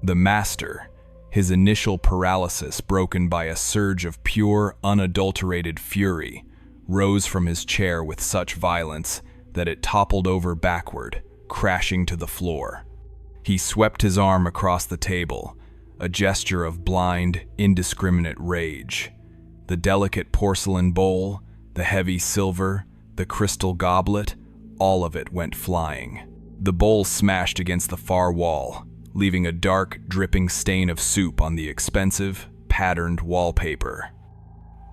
[SPEAKER 1] The master, his initial paralysis broken by a surge of pure, unadulterated fury, rose from his chair with such violence that it toppled over backward, crashing to the floor. He swept his arm across the table, a gesture of blind, indiscriminate rage. The delicate porcelain bowl, The heavy silver, the crystal goblet, all of it went flying. The bowl smashed against the far wall, leaving a dark, dripping stain of soup on the expensive, patterned wallpaper.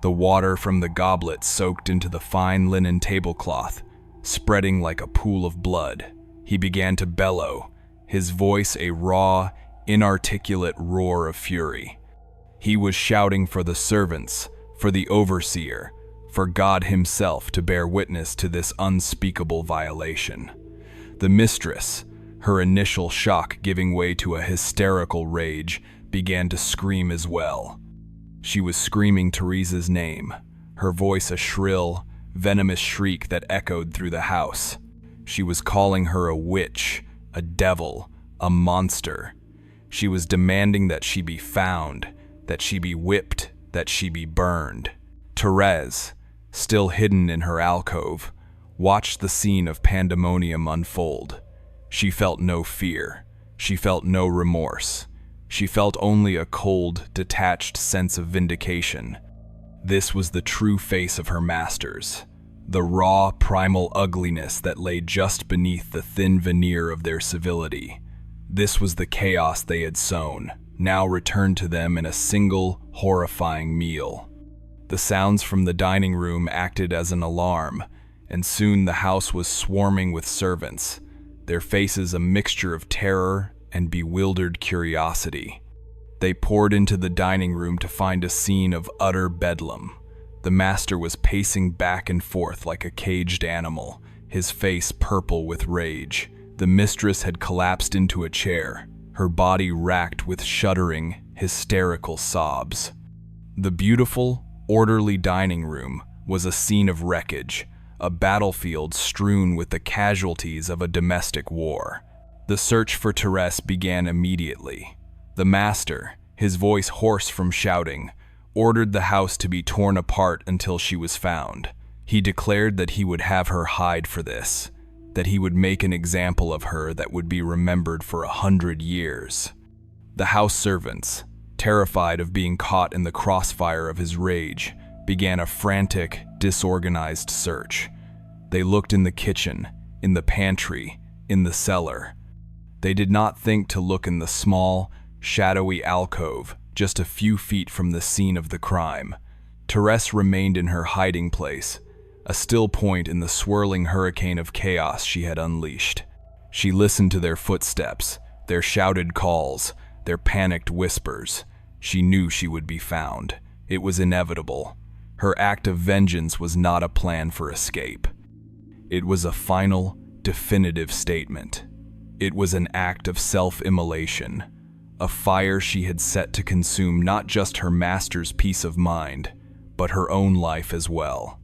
[SPEAKER 1] The water from the goblet soaked into the fine linen tablecloth, spreading like a pool of blood. He began to bellow, his voice a raw, inarticulate roar of fury. He was shouting for the servants, for the overseer, for God himself to bear witness to this unspeakable violation. The mistress, her initial shock giving way to a hysterical rage, began to scream as well. She was screaming Teresa's name, her voice a shrill, venomous shriek that echoed through the house. She was calling her a witch, a devil, a monster. She was demanding that she be found, that she be whipped, that she be burned. Therese, still hidden in her alcove, watched the scene of pandemonium unfold. She felt no fear. She felt no remorse. She felt only a cold, detached sense of vindication. This was the true face of her masters, the raw, primal ugliness that lay just beneath the thin veneer of their civility. This was the chaos they had sown, now returned to them in a single, horrifying meal. The sounds from the dining room acted as an alarm, and soon the house was swarming with servants, their faces a mixture of terror and bewildered curiosity. They poured into the dining room to find a scene of utter bedlam. The master was pacing back and forth like a caged animal, his face purple with rage. The mistress had collapsed into a chair, her body racked with shuddering, hysterical sobs. The beautiful, orderly dining room was a scene of wreckage, a battlefield strewn with the casualties of a domestic war. The search for Therese began immediately. The master, his voice hoarse from shouting, ordered the house to be torn apart until she was found. He declared that he would have her hide for this, that he would make an example of her that would be remembered for 100 years. The house servants, terrified of being caught in the crossfire of his rage, began a frantic, disorganized search. They looked in the kitchen, in the pantry, in the cellar. They did not think to look in the small, shadowy alcove just a few feet from the scene of the crime. Therese remained in her hiding place, a still point in the swirling hurricane of chaos she had unleashed. She listened to their footsteps, their shouted calls, their panicked whispers. She knew she would be found. It was inevitable. Her act of vengeance was not a plan for escape. It was a final, definitive statement. It was an act of self-immolation, a fire she had set to consume not just her master's peace of mind, but her own life as well.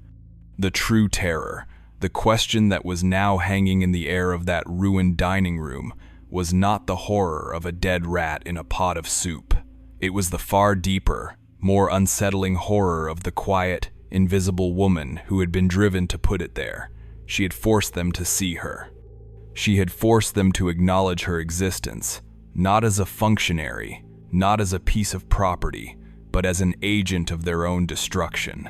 [SPEAKER 1] The true terror, the question that was now hanging in the air of that ruined dining room, was not the horror of a dead rat in a pot of soup. It was the far deeper, more unsettling horror of the quiet, invisible woman who had been driven to put it there. She had forced them to see her. She had forced them to acknowledge her existence, not as a functionary, not as a piece of property, but as an agent of their own destruction.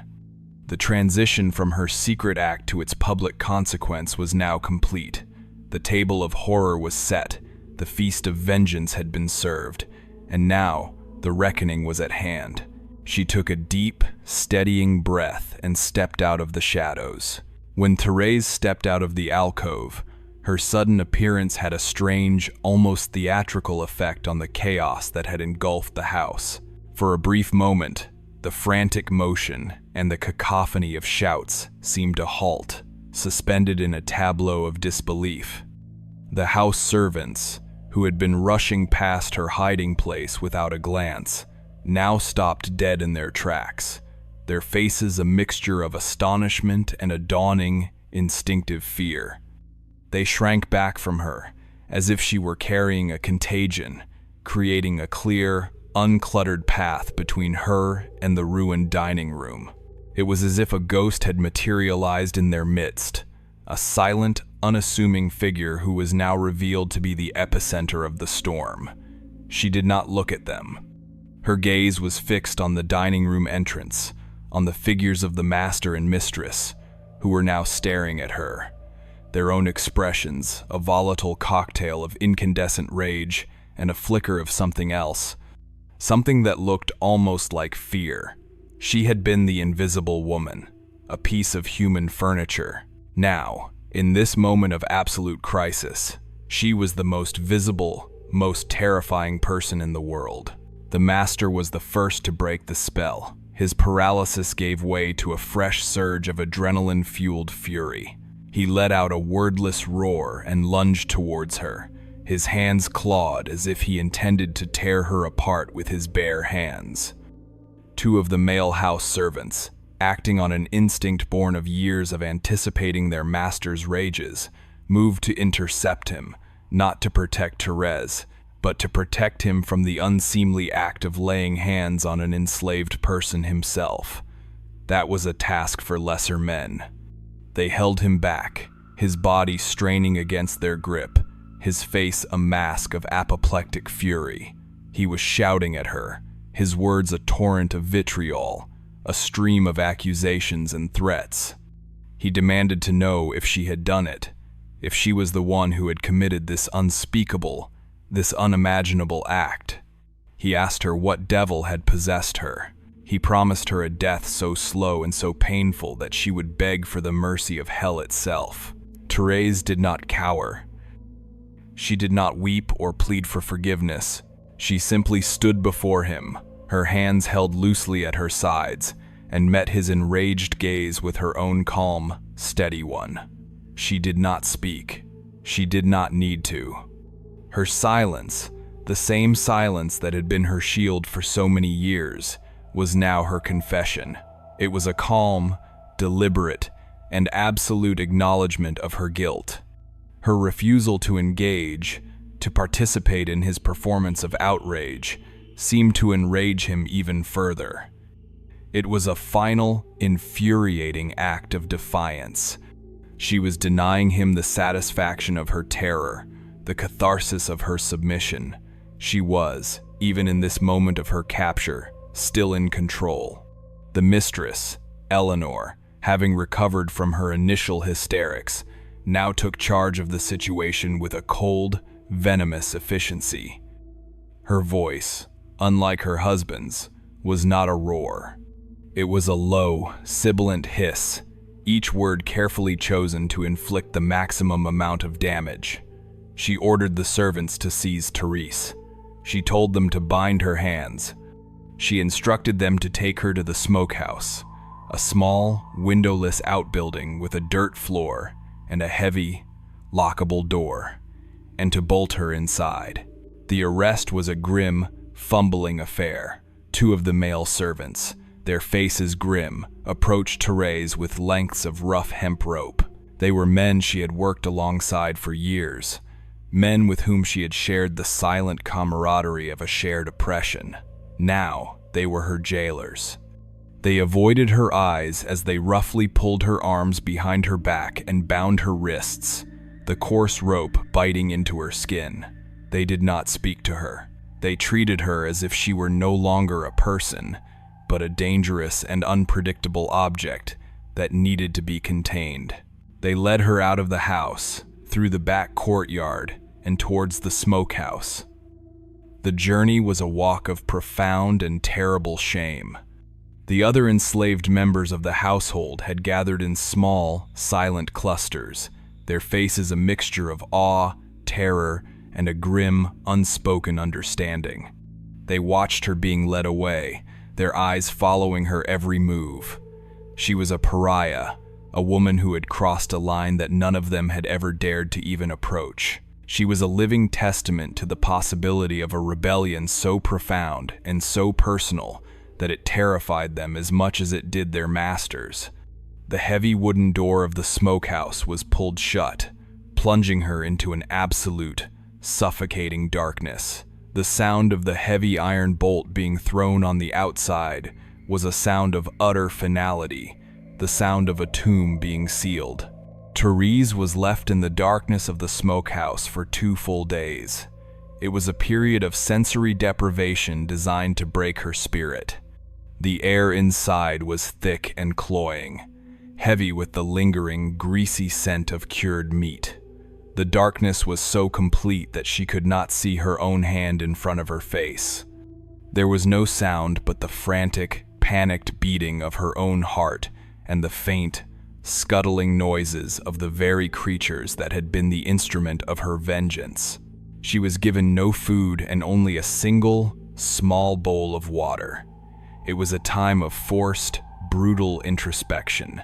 [SPEAKER 1] The transition from her secret act to its public consequence was now complete. The table of horror was set, the feast of vengeance had been served, and now the reckoning was at hand. She took a deep, steadying breath and stepped out of the shadows. When Therese stepped out of the alcove, her sudden appearance had a strange, almost theatrical effect on the chaos that had engulfed the house. For a brief moment, the frantic motion and the cacophony of shouts seemed to halt, suspended in a tableau of disbelief. The house servants, who had been rushing past her hiding place without a glance, now stopped dead in their tracks, their faces a mixture of astonishment and a dawning, instinctive fear. They shrank back from her, as if she were carrying a contagion, creating a clear, uncluttered path between her and the ruined dining room. It was as if a ghost had materialized in their midst, a silent, unassuming figure who was now revealed to be the epicenter of the storm. She did not look at them. Her gaze was fixed on the dining room entrance, on the figures of the master and mistress, who were now staring at her. Their own expressions, a volatile cocktail of incandescent rage and a flicker of something else, something that looked almost like fear. She had been the invisible woman, a piece of human furniture. Now, in this moment of absolute crisis, she was the most visible, most terrifying person in the world. The master was the first to break the spell. His paralysis gave way to a fresh surge of adrenaline-fueled fury. He let out a wordless roar and lunged towards her, his hands clawed as if he intended to tear her apart with his bare hands. Two of the male house servants, acting on an instinct born of years of anticipating their master's rages, moved to intercept him, not to protect Therese, but to protect him from the unseemly act of laying hands on an enslaved person himself. That was a task for lesser men. They held him back, his body straining against their grip, his face a mask of apoplectic fury. He was shouting at her, his words a torrent of vitriol, a stream of accusations and threats. He demanded to know if she had done it, if she was the one who had committed this unspeakable, this unimaginable act. He asked her what devil had possessed her. He promised her a death so slow and so painful that she would beg for the mercy of hell itself. Therese did not cower. She did not weep or plead for forgiveness. She simply stood before him, her hands held loosely at her sides, and met his enraged gaze with her own calm, steady one. She did not speak. She did not need to. Her silence, the same silence that had been her shield for so many years, was now her confession. It was a calm, deliberate, and absolute acknowledgement of her guilt. Her refusal to engage, to participate in his performance of outrage, seemed to enrage him even further. It was a final, infuriating act of defiance. She was denying him the satisfaction of her terror, the catharsis of her submission. She was, even in this moment of her capture, still in control. The mistress, Eleanor, having recovered from her initial hysterics, now took charge of the situation with a cold, venomous efficiency. Her voice, unlike her husband's, was not a roar. It was a low, sibilant hiss, each word carefully chosen to inflict the maximum amount of damage. She ordered the servants to seize Therese. She told them to bind her hands. She instructed them to take her to the smokehouse, a small, windowless outbuilding with a dirt floor and a heavy, lockable door, and to bolt her inside. The arrest was a grim, fumbling affair. Two of the male servants, their faces grim, approached Therese with lengths of rough hemp rope. They were men she had worked alongside for years, men with whom she had shared the silent camaraderie of a shared oppression. Now, they were her jailers. They avoided her eyes as they roughly pulled her arms behind her back and bound her wrists, the coarse rope biting into her skin. They did not speak to her. They treated her as if she were no longer a person, but a dangerous and unpredictable object that needed to be contained. They led her out of the house, through the back courtyard, and towards the smokehouse. The journey was a walk of profound and terrible shame. The other enslaved members of the household had gathered in small, silent clusters, their faces a mixture of awe, terror, and a grim, unspoken understanding. They watched her being led away, their eyes following her every move. She was a pariah, a woman who had crossed a line that none of them had ever dared to even approach. She was a living testament to the possibility of a rebellion so profound and so personal that it terrified them as much as it did their masters. The heavy wooden door of the smokehouse was pulled shut, plunging her into an absolute, suffocating darkness. The sound of the heavy iron bolt being thrown on the outside was a sound of utter finality, the sound of a tomb being sealed. Therese was left in the darkness of the smokehouse for 2 full days. It was a period of sensory deprivation designed to break her spirit. The air inside was thick and cloying, heavy with the lingering, greasy scent of cured meat. The darkness was so complete that she could not see her own hand in front of her face. There was no sound but the frantic, panicked beating of her own heart and the faint, scuttling noises of the very creatures that had been the instrument of her vengeance. She was given no food and only a single, small bowl of water. It was a time of forced, brutal introspection.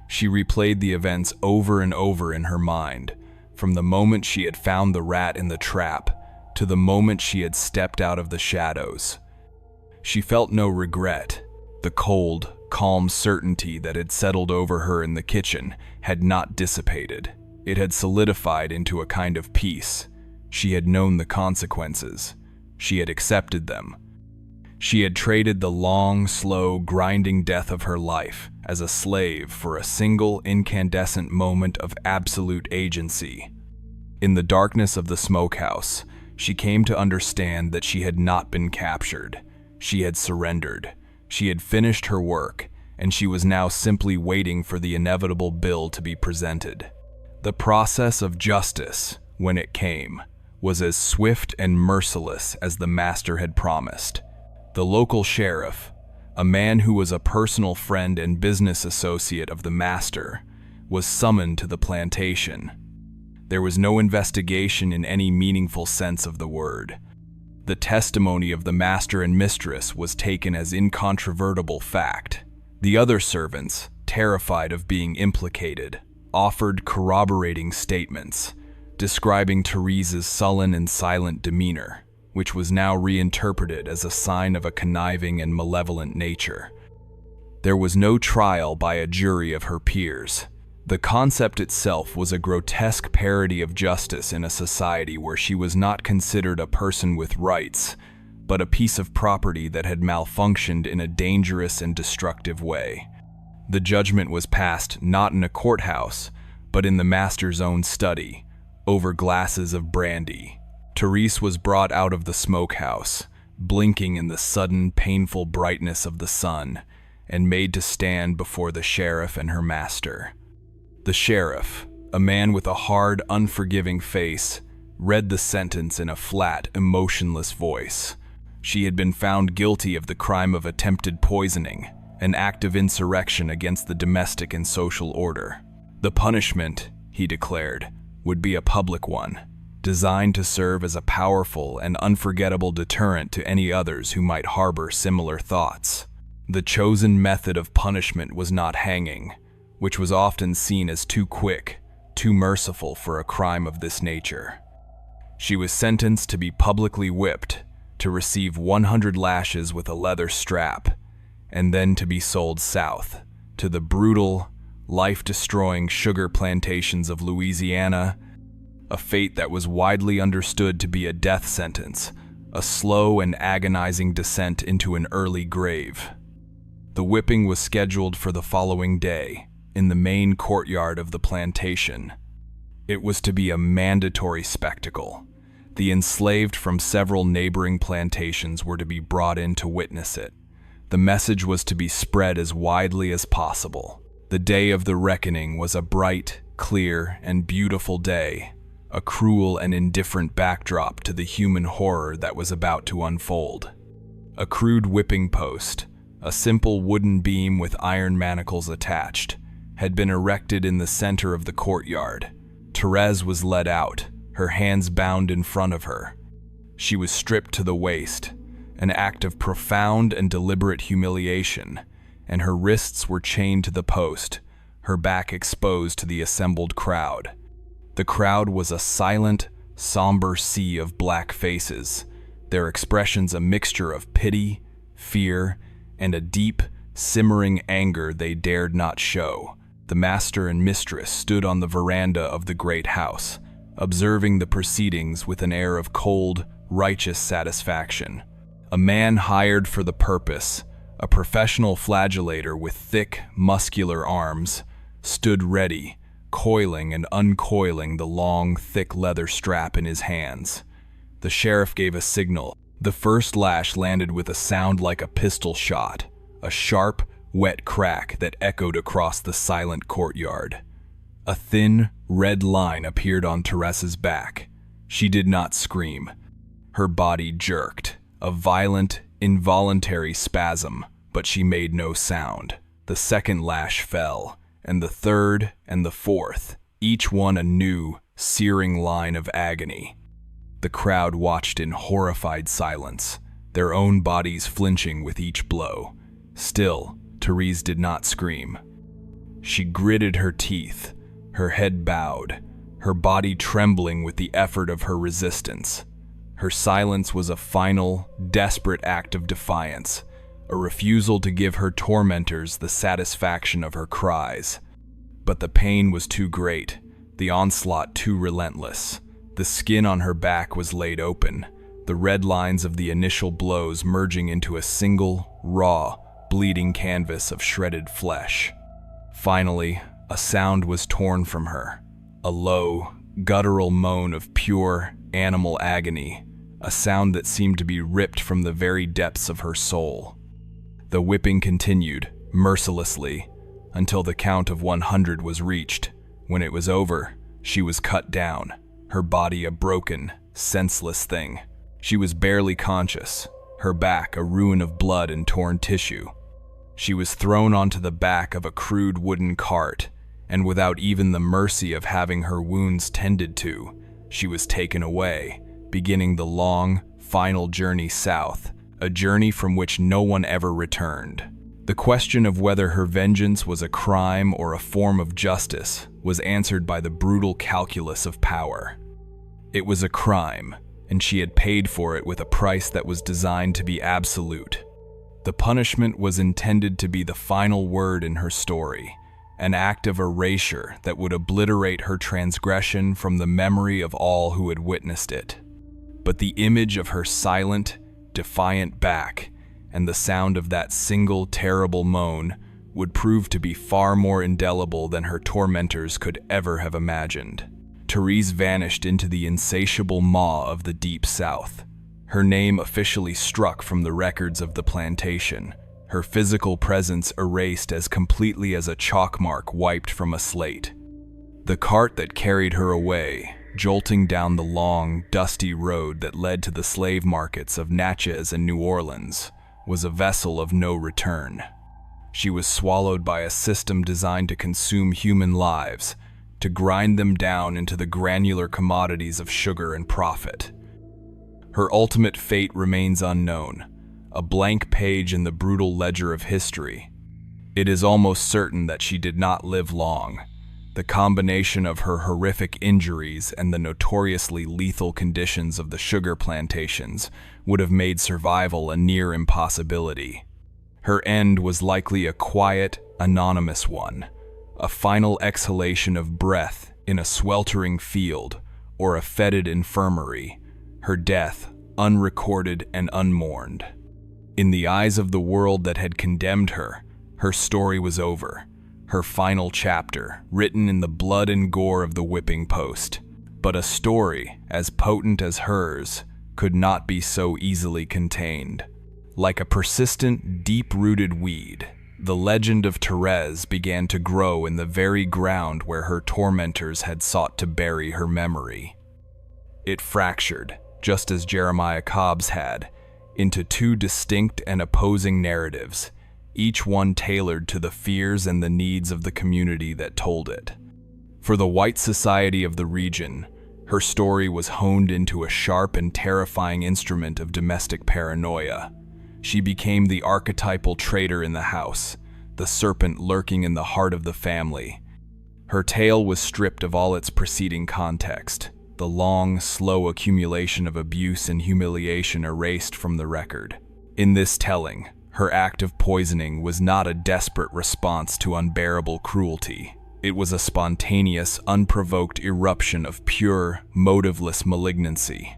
[SPEAKER 1] She replayed the events over and over in her mind, from the moment she had found the rat in the trap to the moment she had stepped out of the shadows. She felt no regret. The cold, calm certainty that had settled over her in the kitchen had not dissipated. It had solidified into a kind of peace. She had known the consequences. She had accepted them. She had traded the long, slow, grinding death of her life as a slave for a single, incandescent moment of absolute agency. In the darkness of the smokehouse, she came to understand that she had not been captured. She had surrendered. She had finished her work, and she was now simply waiting for the inevitable bill to be presented. The process of justice, when it came, was as swift and merciless as the master had promised. The local sheriff, a man who was a personal friend and business associate of the master, was summoned to the plantation. There was no investigation in any meaningful sense of the word. The testimony of the master and mistress was taken as incontrovertible fact. The other servants, terrified of being implicated, offered corroborating statements, describing Therese's sullen and silent demeanor, which was now reinterpreted as a sign of a conniving and malevolent nature. There was no trial by a jury of her peers. The concept itself was a grotesque parody of justice in a society where she was not considered a person with rights, but a piece of property that had malfunctioned in a dangerous and destructive way. The judgment was passed not in a courthouse, but in the master's own study, over glasses of brandy. Therese was brought out of the smokehouse, blinking in the sudden, painful brightness of the sun, and made to stand before the sheriff and her master. The sheriff, a man with a hard, unforgiving face, read the sentence in a flat, emotionless voice. She had been found guilty of the crime of attempted poisoning, an act of insurrection against the domestic and social order. The punishment, he declared, would be a public one, designed to serve as a powerful and unforgettable deterrent to any others who might harbor similar thoughts. The chosen method of punishment was not hanging, which was often seen as too quick, too merciful for a crime of this nature. She was sentenced to be publicly whipped, to receive 100 lashes with a leather strap, and then to be sold south, to the brutal, life-destroying sugar plantations of Louisiana, a fate that was widely understood to be a death sentence, a slow and agonizing descent into an early grave. The whipping was scheduled for the following day, in the main courtyard of the plantation. It was to be a mandatory spectacle. The enslaved from several neighboring plantations were to be brought in to witness it. The message was to be spread as widely as possible. The day of the reckoning was a bright, clear, and beautiful day, a cruel and indifferent backdrop to the human horror that was about to unfold. A crude whipping post, a simple wooden beam with iron manacles attached, had been erected in the center of the courtyard. Therese was led out, her hands bound in front of her. She was stripped to the waist, an act of profound and deliberate humiliation, and her wrists were chained to the post, her back exposed to the assembled crowd. The crowd was a silent, somber sea of black faces, their expressions a mixture of pity, fear, and a deep, simmering anger they dared not show. The master and mistress stood on the veranda of the great house, observing the proceedings with an air of cold, righteous satisfaction. A man hired for the purpose, a professional flagellator with thick, muscular arms, stood ready, coiling and uncoiling the long, thick leather strap in his hands. The sheriff gave a signal. The first lash landed with a sound like a pistol shot. a sharp, wet crack that echoed across the silent courtyard. A thin, red line appeared on Teresa's back. She did not scream. Her body jerked, a violent, involuntary spasm, but she made no sound. The second lash fell, and the third and the fourth, each one a new, searing line of agony. The crowd watched in horrified silence, their own bodies flinching with each blow. Still, Therese did not scream. She gritted her teeth, her head bowed, her body trembling with the effort of her resistance. Her silence was a final, desperate act of defiance, a refusal to give her tormentors the satisfaction of her cries. But the pain was too great, the onslaught too relentless. The skin on her back was laid open, the red lines of the initial blows merging into a single, raw, bleeding canvas of shredded flesh. Finally, a sound was torn from her, a low, guttural moan of pure, animal agony, a sound that seemed to be ripped from the very depths of her soul. The whipping continued, mercilessly, until the count of 100 was reached. When it was over, she was cut down, her body a broken, senseless thing. She was barely conscious, her back a ruin of blood and torn tissue. She was thrown onto the back of a crude wooden cart, and without even the mercy of having her wounds tended to, she was taken away, beginning the long, final journey south, a journey from which no one ever returned. The question of whether her vengeance was a crime or a form of justice was answered by the brutal calculus of power. It was a crime, and she had paid for it with a price that was designed to be absolute. The punishment was intended to be the final word in her story, an act of erasure that would obliterate her transgression from the memory of all who had witnessed it. But the image of her silent, defiant back and the sound of that single terrible moan would prove to be far more indelible than her tormentors could ever have imagined. Therese vanished into the insatiable maw of the Deep South. Her name officially struck from the records of the plantation, her physical presence erased as completely as a chalk mark wiped from a slate. The cart that carried her away, jolting down the long, dusty road that led to the slave markets of Natchez and New Orleans, was a vessel of no return. She was swallowed by a system designed to consume human lives, to grind them down into the granular commodities of sugar and profit. Her ultimate fate remains unknown, a blank page in the brutal ledger of history. It is almost certain that she did not live long. The combination of her horrific injuries and the notoriously lethal conditions of the sugar plantations would have made survival a near impossibility. Her end was likely a quiet, anonymous one, a final exhalation of breath in a sweltering field or a fetid infirmary, her death unrecorded and unmourned. In the eyes of the world that had condemned her, her story was over, her final chapter, written in the blood and gore of the whipping post. But a story as potent as hers could not be so easily contained. Like a persistent, deep-rooted weed, the legend of Therese began to grow in the very ground where her tormentors had sought to bury her memory. It fractured, just as Jeremiah Cobb's had, into two distinct and opposing narratives, each one tailored to the fears and the needs of the community that told it. For the white society of the region, her story was honed into a sharp and terrifying instrument of domestic paranoia. She became the archetypal traitor in the house, the serpent lurking in the heart of the family. Her tale was stripped of all its preceding context, the long, slow accumulation of abuse and humiliation erased from the record. In this telling, her act of poisoning was not a desperate response to unbearable cruelty. It was a spontaneous, unprovoked eruption of pure, motiveless malignancy.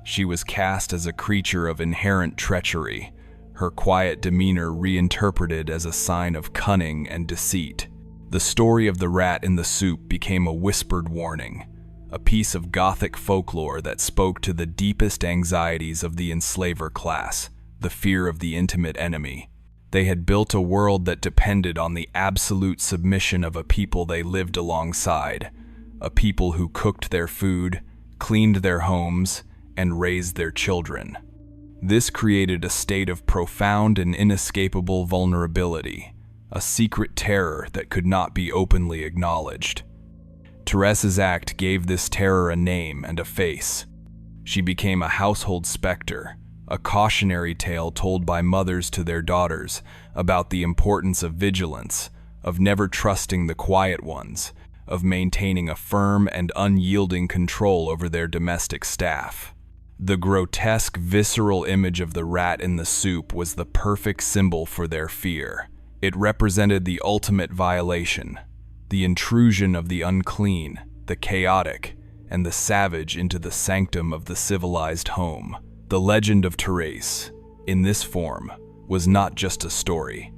[SPEAKER 1] She was cast as a creature of inherent treachery, her quiet demeanor reinterpreted as a sign of cunning and deceit. The story of the rat in the soup became a whispered warning, a piece of Gothic folklore that spoke to the deepest anxieties of the enslaver class, the fear of the intimate enemy. They had built a world that depended on the absolute submission of a people they lived alongside, a people who cooked their food, cleaned their homes, and raised their children. This created a state of profound and inescapable vulnerability, a secret terror that could not be openly acknowledged. Teresa's act gave this terror a name and a face. She became a household specter, a cautionary tale told by mothers to their daughters about the importance of vigilance, of never trusting the quiet ones, of maintaining a firm and unyielding control over their domestic staff. The grotesque, visceral image of the rat in the soup was the perfect symbol for their fear. It represented the ultimate violation, the intrusion of the unclean, the chaotic, and the savage into the sanctum of the civilized home. The legend of Therese, in this form, was not just a story.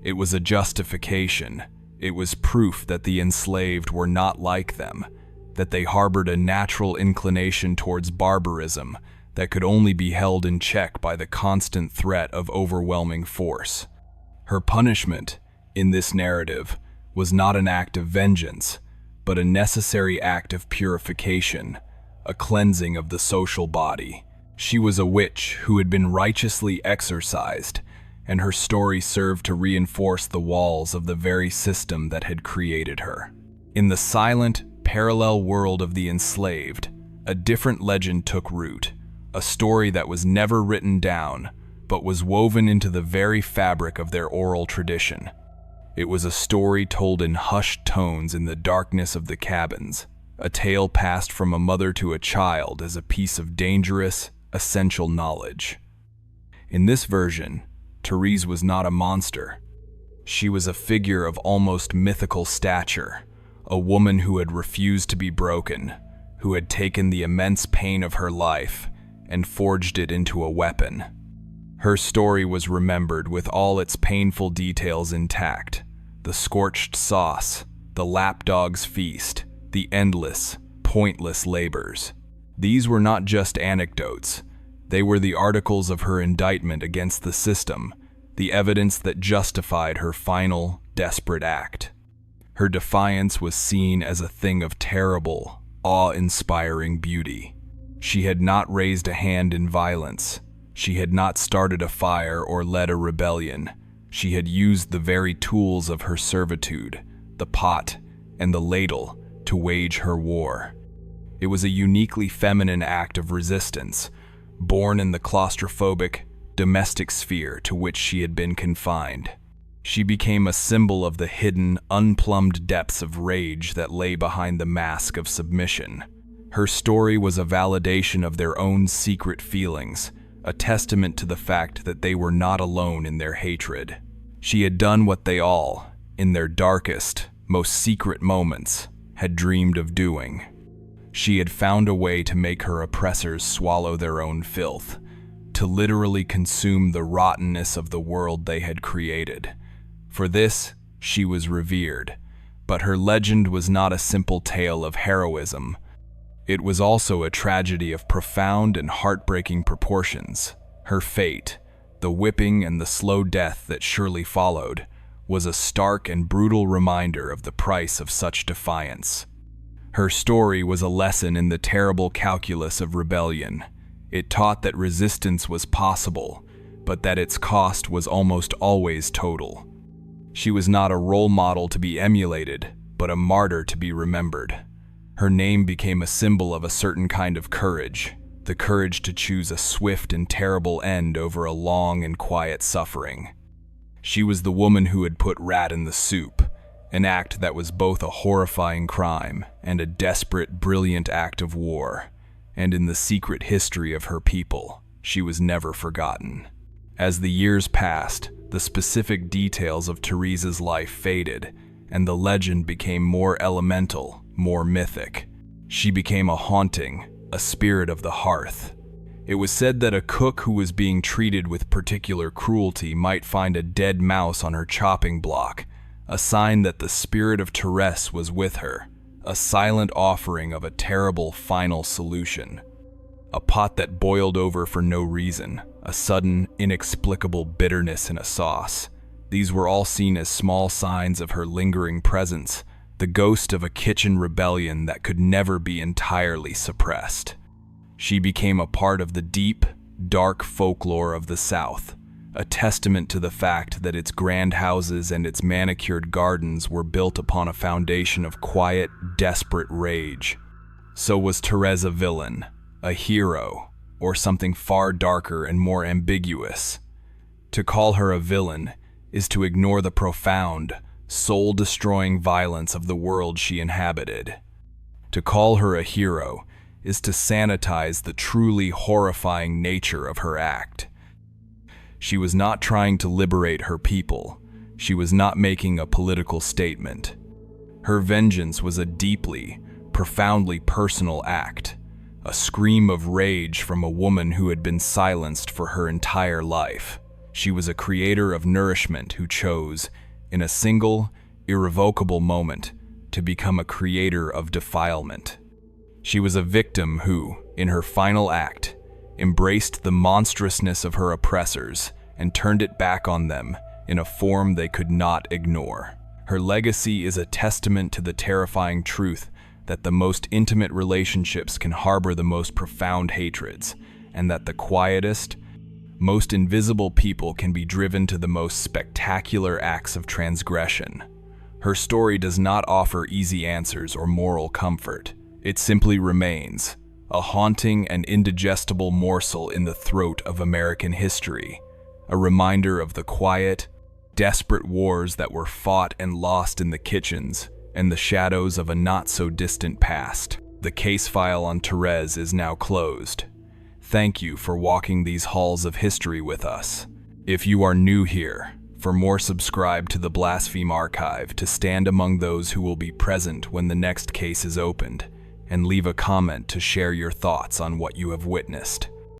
[SPEAKER 1] It was a justification. It was proof that the enslaved were not like them, that they harbored a natural inclination towards barbarism that could only be held in check by the constant threat of overwhelming force. Her punishment, in this narrative, was not an act of vengeance, but a necessary act of purification, a cleansing of the social body. She was a witch who had been righteously exorcised, and her story served to reinforce the walls of the very system that had created her. In the silent, parallel world of the enslaved, a different legend took root, a story that was never written down, but was woven into the very fabric of their oral tradition. It was a story told in hushed tones in the darkness of the cabins, a tale passed from a mother to a child as a piece of dangerous, essential knowledge. In this version, Therese was not a monster. She was a figure of almost mythical stature, a woman who had refused to be broken, who had taken the immense pain of her life and forged it into a weapon. Her story was remembered with all its painful details intact: the scorched sauce, the lapdog's feast, the endless, pointless labors. These were not just anecdotes. They were the articles of her indictment against the system, the evidence that justified her final, desperate act. Her defiance was seen as a thing of terrible, awe-inspiring beauty. She had not raised a hand in violence. She had not started a fire or led a rebellion. She had used the very tools of her servitude, the pot and the ladle, to wage her war. It was a uniquely feminine act of resistance, born in the claustrophobic, domestic sphere to which she had been confined. She became a symbol of the hidden, unplumbed depths of rage that lay behind the mask of submission. Her story was a validation of their own secret feelings, a testament to the fact that they were not alone in their hatred. She had done what they all, in their darkest, most secret moments, had dreamed of doing. She had found a way to make her oppressors swallow their own filth, to literally consume the rottenness of the world they had created. For this, she was revered, but her legend was not a simple tale of heroism. It was also a tragedy of profound and heartbreaking proportions. Her fate, the whipping and the slow death that surely followed, was a stark and brutal reminder of the price of such defiance. Her story was a lesson in the terrible calculus of rebellion. It taught that resistance was possible, but that its cost was almost always total. She was not a role model to be emulated, but a martyr to be remembered. Her name became a symbol of a certain kind of courage, the courage to choose a swift and terrible end over a long and quiet suffering. She was the woman who had put rat in the soup, an act that was both a horrifying crime and a desperate, brilliant act of war. And in the secret history of her people, she was never forgotten. As the years passed, the specific details of Therese's life faded, and the legend became more elemental, more mythic. She became a haunting, a spirit of the hearth. It was said that a cook who was being treated with particular cruelty might find a dead mouse on her chopping block, a sign that the spirit of Therese was with her, a silent offering of a terrible final solution. A pot that boiled over for no reason, a sudden, inexplicable bitterness in a sauce. These were all seen as small signs of her lingering presence, the ghost of a kitchen rebellion that could never be entirely suppressed. She became a part of the deep, dark folklore of the South, a testament to the fact that its grand houses and its manicured gardens were built upon a foundation of quiet, desperate rage. So was Therese a villain, a hero, or something far darker and more ambiguous? To call her a villain is to ignore the profound, soul-destroying violence of the world she inhabited. To call her a hero is to sanitize the truly horrifying nature of her act. She was not trying to liberate her people. She was not making a political statement. Her vengeance was a deeply, profoundly personal act, a scream of rage from a woman who had been silenced for her entire life. She was a creator of nourishment who chose, in a single, irrevocable moment, to become a creator of defilement. She was a victim who, in her final act, embraced the monstrousness of her oppressors and turned it back on them in a form they could not ignore. Her legacy is a testament to the terrifying truth that the most intimate relationships can harbor the most profound hatreds, and that the quietest, most invisible people can be driven to the most spectacular acts of transgression. Her story does not offer easy answers or moral comfort. It simply remains, a haunting and indigestible morsel in the throat of American history, a reminder of the quiet, desperate wars that were fought and lost in the kitchens and the shadows of a not-so-distant past. The case file on Therese is now closed. Thank you for walking these halls of history with us. If you are new here, for more, subscribe to the Blaspheme Archive to stand among those who will be present when the next case is opened, and leave a comment to share your thoughts on what you have witnessed.